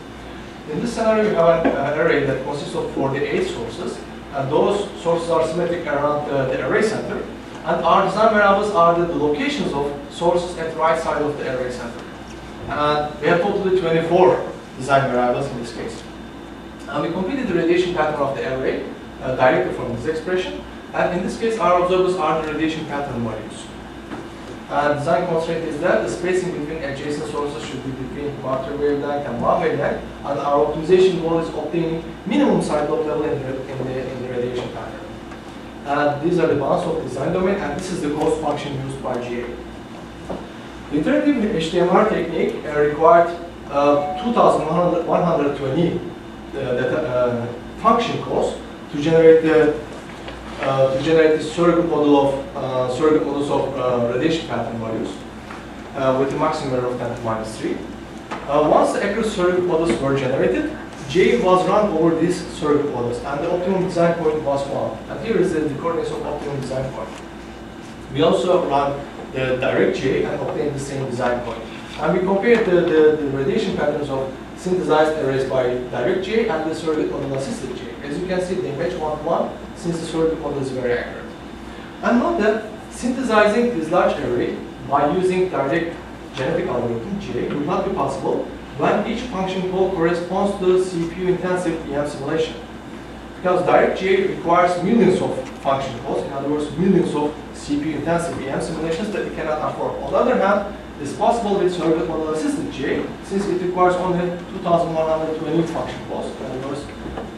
C: In this scenario, we have an array that consists of 48 sources, and those sources are symmetric around the array center. And our design variables are the locations of sources at the right side of the array center. And we have totally 24 design variables in this case. And we computed the radiation pattern of the array directly from this expression. And in this case, our observables are the radiation pattern values. And design constraint is that the spacing between adjacent sources should be between quarter wavelength and one wavelength. And our optimization goal is obtaining minimum side lobe level in the radiation pattern. And these are the bounds of the design domain, and this is the cost function used by GA. The iterative HDMR technique required 2,120 function calls to generate the surrogate models of radiation pattern values with a maximum error of 10 to minus 3. Once the accurate surrogate models were generated, J was run over these surrogate models, and the optimum design point was 1. And here is the coordinates of optimum design point. We also run the direct J and obtain the same design point. And we compared the radiation patterns of synthesized arrays by direct J and the surrogate model assisted J. As you can see, they match 1-to-1 since the surrogate model is very accurate. And note that synthesizing this large array by using direct genetic algorithm J would not be possible when each function call corresponds to the CPU-intensive EM simulation. Because direct J requires millions of function calls, in other words, millions of CPU-intensive EM simulations that it cannot afford. On the other hand, it's possible with surrogate model assisted J, since it requires only 2,120 function calls, in other words,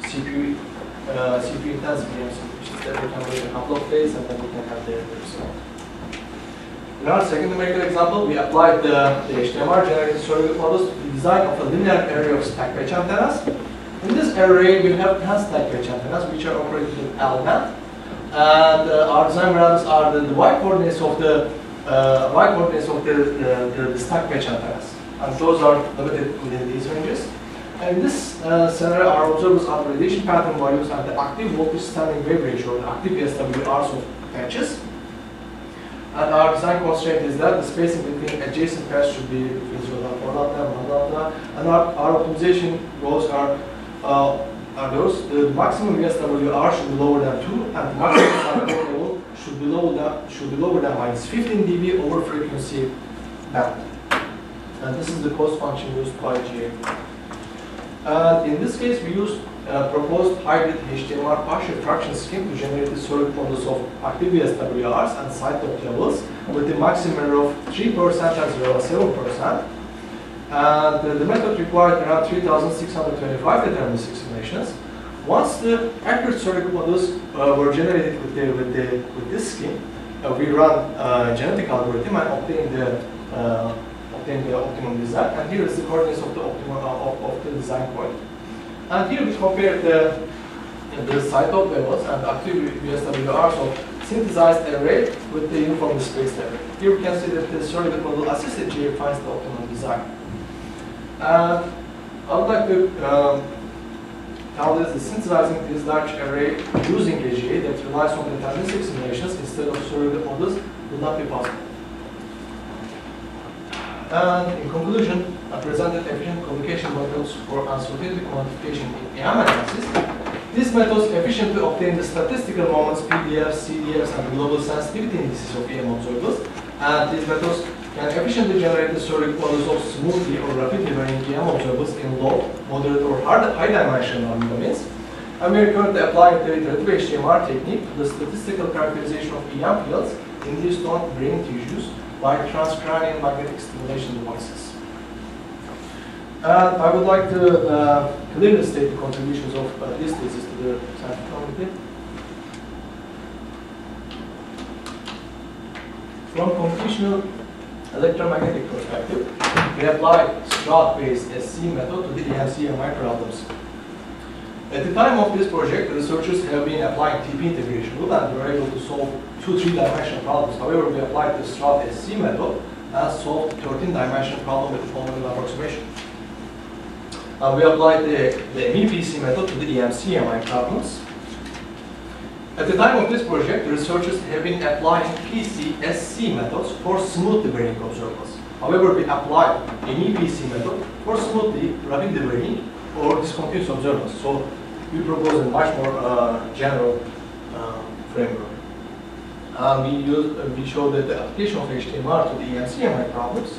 C: CPU-intensive EM simulations that we can wait a couple of days and then we can have the result. In our second numerical example, we applied the HDMR generated surrogate models to the design of a linear array of stack patch antennas. In this array, we have 10 stack patch antennas, which are operated with L-band. And our design variables are the y coordinates of the stack patch antennas, and those are limited within these ranges. And in this scenario, our observables are the radiation pattern values and the active voltage standing wave ratio, the active SWRs of patches. And our design constraint is that the spacing between adjacent pairs should be between 0.4 and 1. And our optimization goals are those: the maximum VSWR should be lower than 2, and the maximum level should be lower than minus 15 dB over frequency band. And this is the cost function used by GA. In this case, we used proposed hybrid HDMR partial fraction scheme to generate the surrogate models of active VSWRs and side lobe levels with the maximum error of 3% and 0.7%. And the method required around 3,625 deterministic simulations. Once the accurate surrogate models were generated with this scheme, we run a genetic algorithm and obtain the optimum design. And here is the coordinates of the design point. And here we compare the side lobe levels and active VSWRs of synthesized array with the uniformly spaced array. Here we can see that the surrogate model assisted GA finds the optimum design. I would like to tell this: the synthesizing this large array using a GA that relies on deterministic simulations instead of surrogate models will not be possible. And in conclusion, I presented efficient collocation methods for uncertainty quantification in EM analysis. These methods efficiently obtain the statistical moments, PDFs, CDFs, and global sensitivity indices of EM observables. And these methods can efficiently generate the surrogate models of smoothly or rapidly varying EM observables in low, moderate, or high dimensional domains. And we are currently applying the iterative HTMR technique to the statistical characterization of EM fields induced on brain tissues by transcranial magnetic stimulation devices. And I would like to clearly state the contributions of this thesis to the scientific community. From computational electromagnetic perspective, we apply Stroud-based SC method to the EM-CMI problems. At the time of this project, the researchers have been applying TP integration rule and were able to solve 2 3-dimensional problems. However, we applied the Stroud SC method and solved 13-dimensional problem with the following approximation. We applied the MEPC method to the EM-CMI problems. At the time of this project, the researchers have been applying PC-SC methods for smoothly varying observables. However, we applied an EPC method for smoothly rapidly varying or discontinuous observables. So we propose a much more general framework. We show that the application of HTMR to the EM-CMI problems.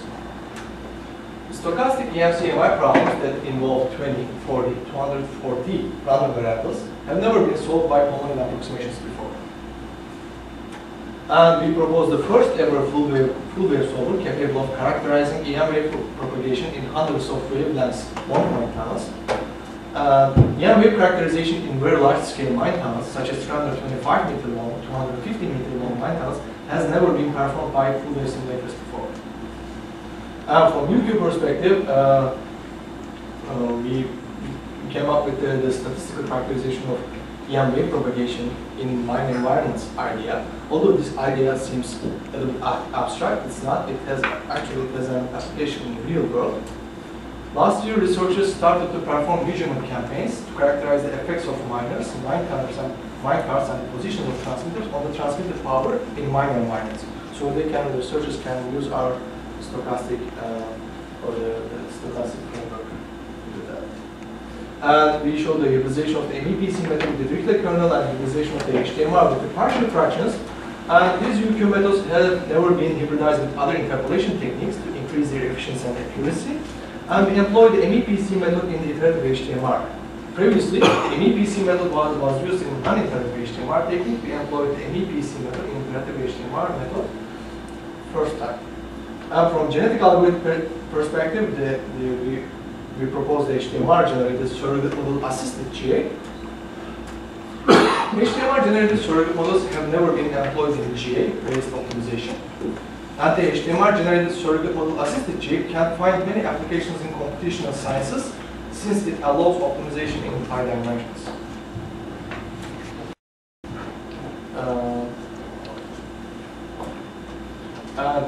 C: Stochastic EM-CMI problems that involve 20, 40, 240 random variables have never been solved by polynomial approximations before. And we propose the first ever full wave solver capable of characterizing EM wave propagation in hundreds of wavelengths one-point tunnels. EM wave characterization in very large scale mine tunnels, such as 325 meter long, 250 meter long mine tunnels, has never been performed by full wave simulators before. From UQ perspective, we came up with the statistical characterization of EM wave propagation in mine environments idea. Although this idea seems a little bit abstract, it's not. It has actually an application in the real world. Last year, researchers started to perform measurement campaigns to characterize the effects of miners, mine carts, and the position of transmitters on the transmitted power in mine environments. So the researchers can use our stochastic or the stochastic framework to do that. And we show the hybridization of the MEPC method with the Dirichlet kernel and hybridization of the HTMR with the partial fractions. And these UQ methods have never been hybridized with other interpolation techniques to increase their efficiency and accuracy. And we employed the MEPC method in the iterative HTMR. Previously, the MEPC method was used in non-iterative HTMR technique. We employed the MEPC method in iterative HTMR method first time. From genetic algorithm perspective, we propose the HTMR generated surrogate model assisted GA. HTMR generated surrogate models have never been employed in GA-based optimization. And the HTMR generated surrogate model assisted GA can find many applications in computational sciences since it allows optimization in high dimensions.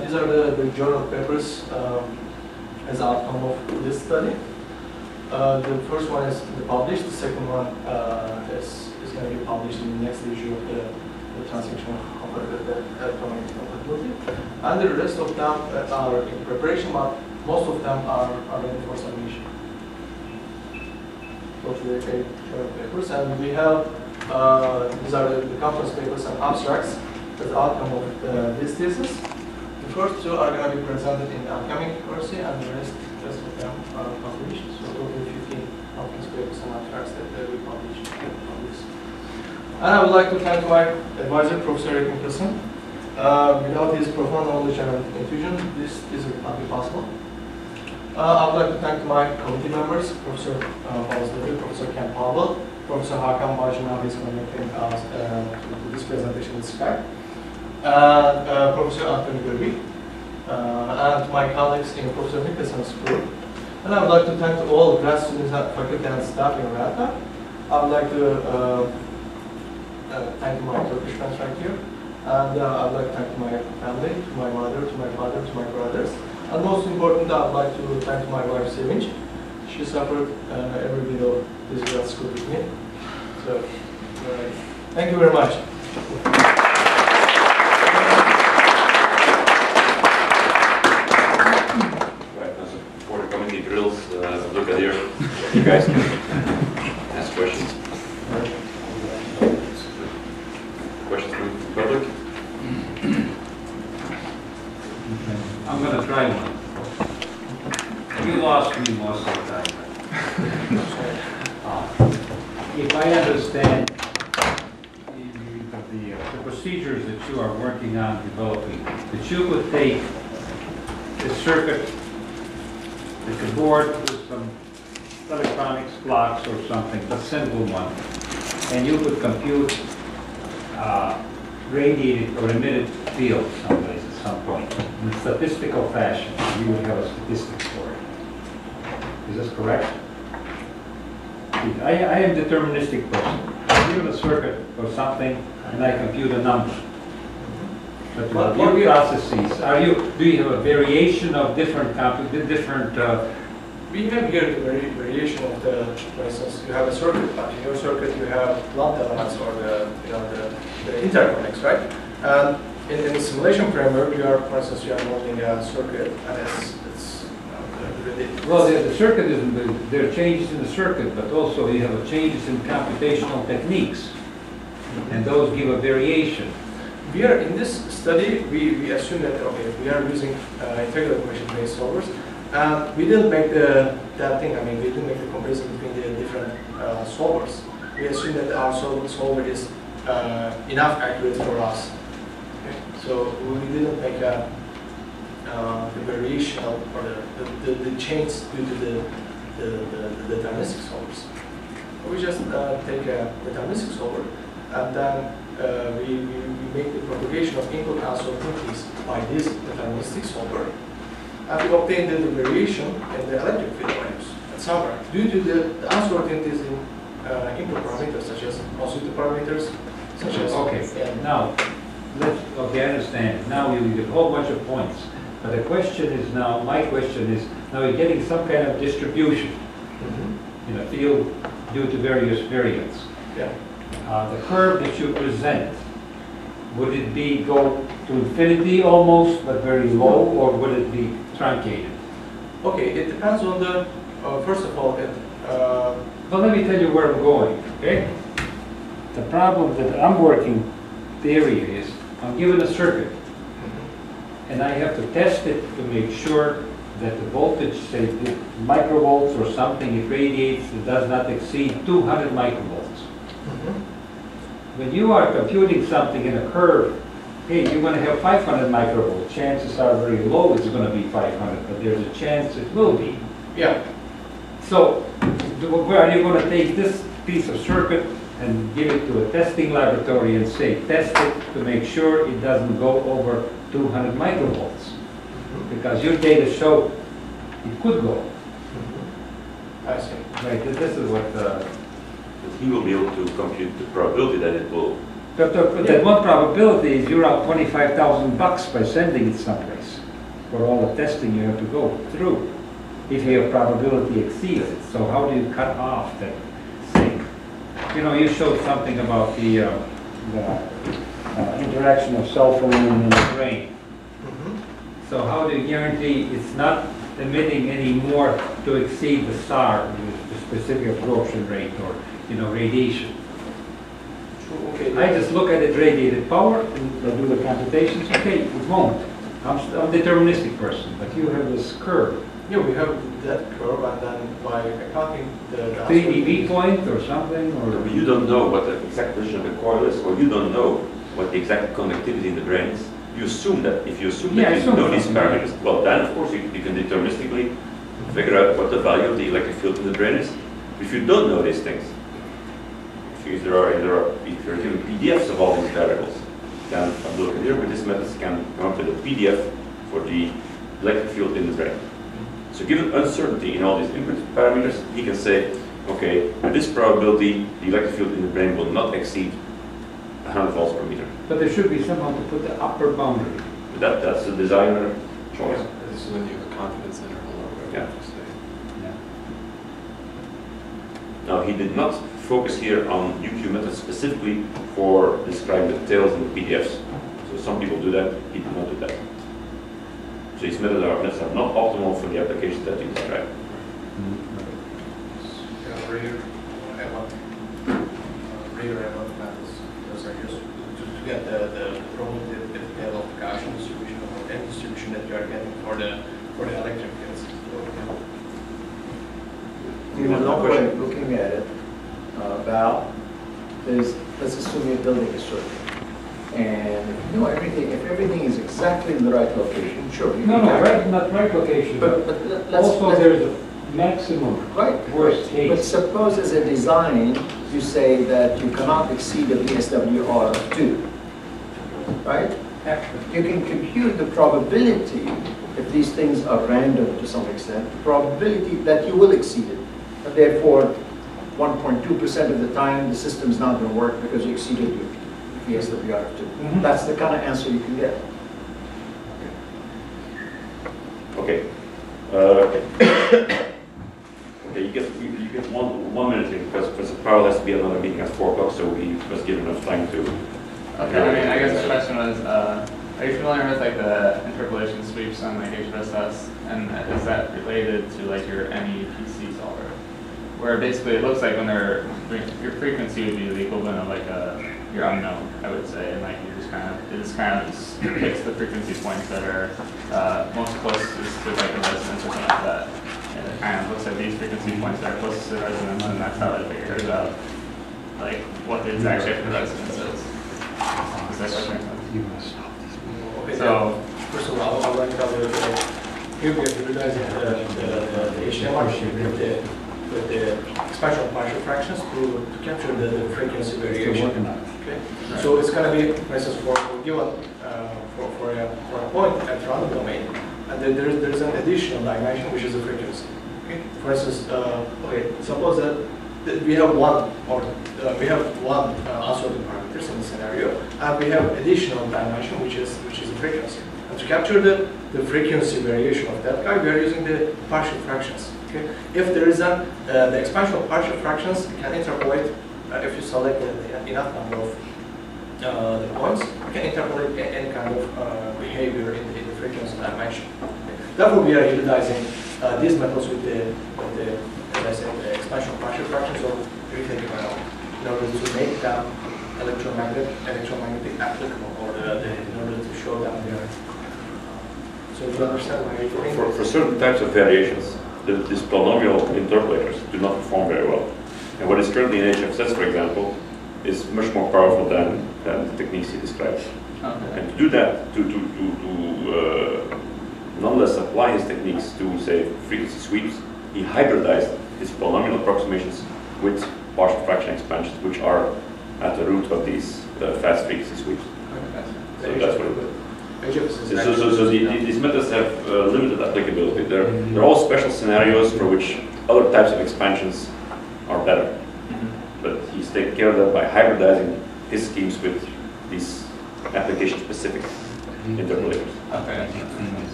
C: These are the journal papers as outcome of this study. The first one is published. The second one is going to be published in the next issue of the transaction electromagnetic compatibility. And the rest of them are in preparation, but most of them are ready for submission. Go to the journal papers, and we have these are the conference papers and abstracts as the outcome of this thesis. The first 2 are going to be presented in the upcoming course, and the rest of them are published. So totally 15 conference papers and abstracts that we published on this. And I would like to thank my advisor, Professor Eric Nicholson. Without his profound knowledge and intuition, this would not be possible. I would like to thank my committee members, Professor Paul Zlevy, Professor Ken Pavel, Professor Hakan Bajinav is connecting us to this presentation with Skype, and Professor Anthony Gerby, and my colleagues in Professor Nicholson's group. And I would like to thank all grad students, faculty, and staff in RADA. I would like to thank my Turkish friends right here. And I'd like to thank my family, to my mother, to my father, to my brothers. And most important, I'd like to thank my wife, Sevinç. She suffered every bit of this grad school with me. So, thank you very much.
B: Right, now, so for the committee drills, look at here. You guys can ask questions. Questions from the public?
D: I'm going to try one. You lost me most of the time. If I understand the procedures that you are working on developing, that you could take the circuit, the board with some electronics blocks or something, a simple one, and you could compute radiated or emitted field someplace at some point in a statistical fashion. You would have a statistic for it. Is this correct? I am a deterministic person. I'm given a circuit or something, and I compute a number. But what processes do you have a variation of different
C: We have here the variation of the, for instance, you have a circuit, but in your circuit you have blunt elements or the interconnects, right? And in the simulation framework, you are, for instance, you are modeling a circuit, and it's
D: well, the circuit is, there are changes in the circuit, but also you have changes in computational techniques, and those give a variation.
C: We are in this study. We assume that okay, we are using integral equation-based solvers. We didn't make that thing. I mean, we didn't make the comparison between the different solvers. We assume that our solver is enough accurate for us. Okay? So we didn't make the variation or the change due to the deterministic solvers. We just take a deterministic solver, and then we make the propagation of input uncertainties by this deterministic solver. And we obtain the variation in the electric field values at somewhere due to the uncertainties in input parameters such as positive parameters, such as
D: okay. Now, I understand. Now you get a whole bunch of points, but the question is now. My question is now you're getting some kind of distribution in a field due to various variants.
C: Yeah.
D: The curve that you present, would it be go to infinity almost, but very low, or would it be truncated?
C: Okay, it depends on the, first of all,
D: well, let me tell you where I'm going, okay? The problem that I'm working theory is, I'm given a circuit, and I have to test it to make sure that the voltage, say microvolts or something, it radiates, it does not exceed 200 microvolts. When you are computing something in a curve, hey, you're going to have 500 microvolts. Chances are very low it's going to be 500, but there's a chance it will be.
C: Yeah.
D: So, where are you going to take this piece of circuit and give it to a testing laboratory and say, test it to make sure it doesn't go over 200 microvolts? Because your data show it could go.
C: I see.
D: Right, this is what...
B: But he will be able to compute the probability that it will.
D: But that one probability is you're out $25,000 by sending it someplace for all the testing you have to go through if your probability exceeds it. So how do you cut off that thing? You know, you showed something about the interaction of sulfur in the brain. So how do you guarantee it's not emitting any more to exceed the SAR, the specific absorption rate, or radiation?
C: Okay.
D: I just look at it radiated power and I do the computations. Okay, it won't. I'm a deterministic person, but you have this curve.
C: Yeah, we have that curve, and then by accounting the
D: 3 dB point or something, or
B: You don't know what the exact position of the coil is, or you don't know what the exact conductivity in the brain is. You assume that. If you assume that you know these parameters, well, then of course you can deterministically figure out what the value of the electric field in the brain is. If you don't know these things, if you're given PDFs of all these variables, then look here with this method can come up with a PDF for the electric field in the brain. So given uncertainty in all these input parameters, he can say, okay, with this probability, the electric field in the brain will not exceed 100 volts per meter.
D: But there should be somehow to put the upper boundary.
B: That's the designer choice.
E: This is when you have a confidence interval or whatever
B: Yeah.
E: you say.
D: Yeah.
B: Now, he did not focus here on UQ methods specifically for describing the tails in the PDFs. So some people do that, he did not do that. So his methods are not optimal for the applications that he described.
C: Yeah, reader, reader and what methods, those are used to get the probability of the Gaussian distribution or any distribution that you are getting for the electric fields.
A: You know, another way of looking at it, Val, is let's assume you're building a circuit. And if you know everything, if everything is exactly in the right location, sure. you
D: No,
A: can
D: no,
A: calculate.
D: right, not right location.
A: But let's.
D: Also, there's a maximum.
A: Right.
D: Worst case.
A: But suppose as a design, you say that you cannot exceed a VSWR of 2, right? You can compute the probability, if these things are random to some extent, the probability that you will exceed it. And therefore, 1.2% of the time, the system's not going to work because you exceeded your VSWR of 2.
D: Mhm.
A: That's the kind of answer you can get.
B: Okay. Okay, you get one minute here because Professor Powell has to be at another meeting at 4 o'clock, so we must give enough time to.
F: Okay, I mean, I guess the question was, are you familiar with like the interpolation sweeps on like HFSS, and is that related to like your NEPC solver? Where basically it looks like when your frequency would be the equivalent of like your unknown, I would say, and like it just kind of picks the frequency points that are most closest to like a resonance or something like that. And it kind of looks at these frequency points that are closest to the resonance, and that's how it figures out like what the exact shape of the resonance is. Is that what
D: You must stop this.
C: Okay,
F: So,
C: first of all, I'll write down here we are utilizing the HMR with the expansion partial fractions to capture the frequency
D: Still
C: variation.
D: working on it.
C: Okay, so it's going to be, for instance, for given for a point at random domain, and then there is an additional dimension which is the frequency. Okay, for instance, okay, suppose that we have one uncertain parameters in the scenario, and we have additional dimension which is the frequency. And to capture the frequency variation of that guy, we are using the partial fractions. Okay, if there is the expansion of partial fractions, you can interpolate if you select enough number of the points, you can interpolate any kind of behavior in the frequency dimension. Okay. Therefore, we are utilizing these methods with the as I said, the expansion of partial fractions or everything in order to make them electromagnetic applicable, or in order to show them their. So you understand what I'm doing?
B: For certain types of variations, these polynomial interpolators do not perform very well. And what is currently in HFSS, for example, is much more powerful than the techniques he described.
F: okay.
B: And to do that, to nonetheless apply his techniques to, say, frequency sweeps, he hybridized his polynomial approximations with partial fraction expansions, which are at the root of these fast frequency sweeps. So that's what it is. So these methods have limited applicability. They're all special scenarios for which other types of expansions are better. But he's taken care of that by hybridizing his schemes with these application-specific interpolators.
F: Okay.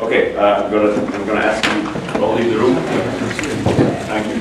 B: Okay, I'm gonna ask you to all leave the room. Thank you.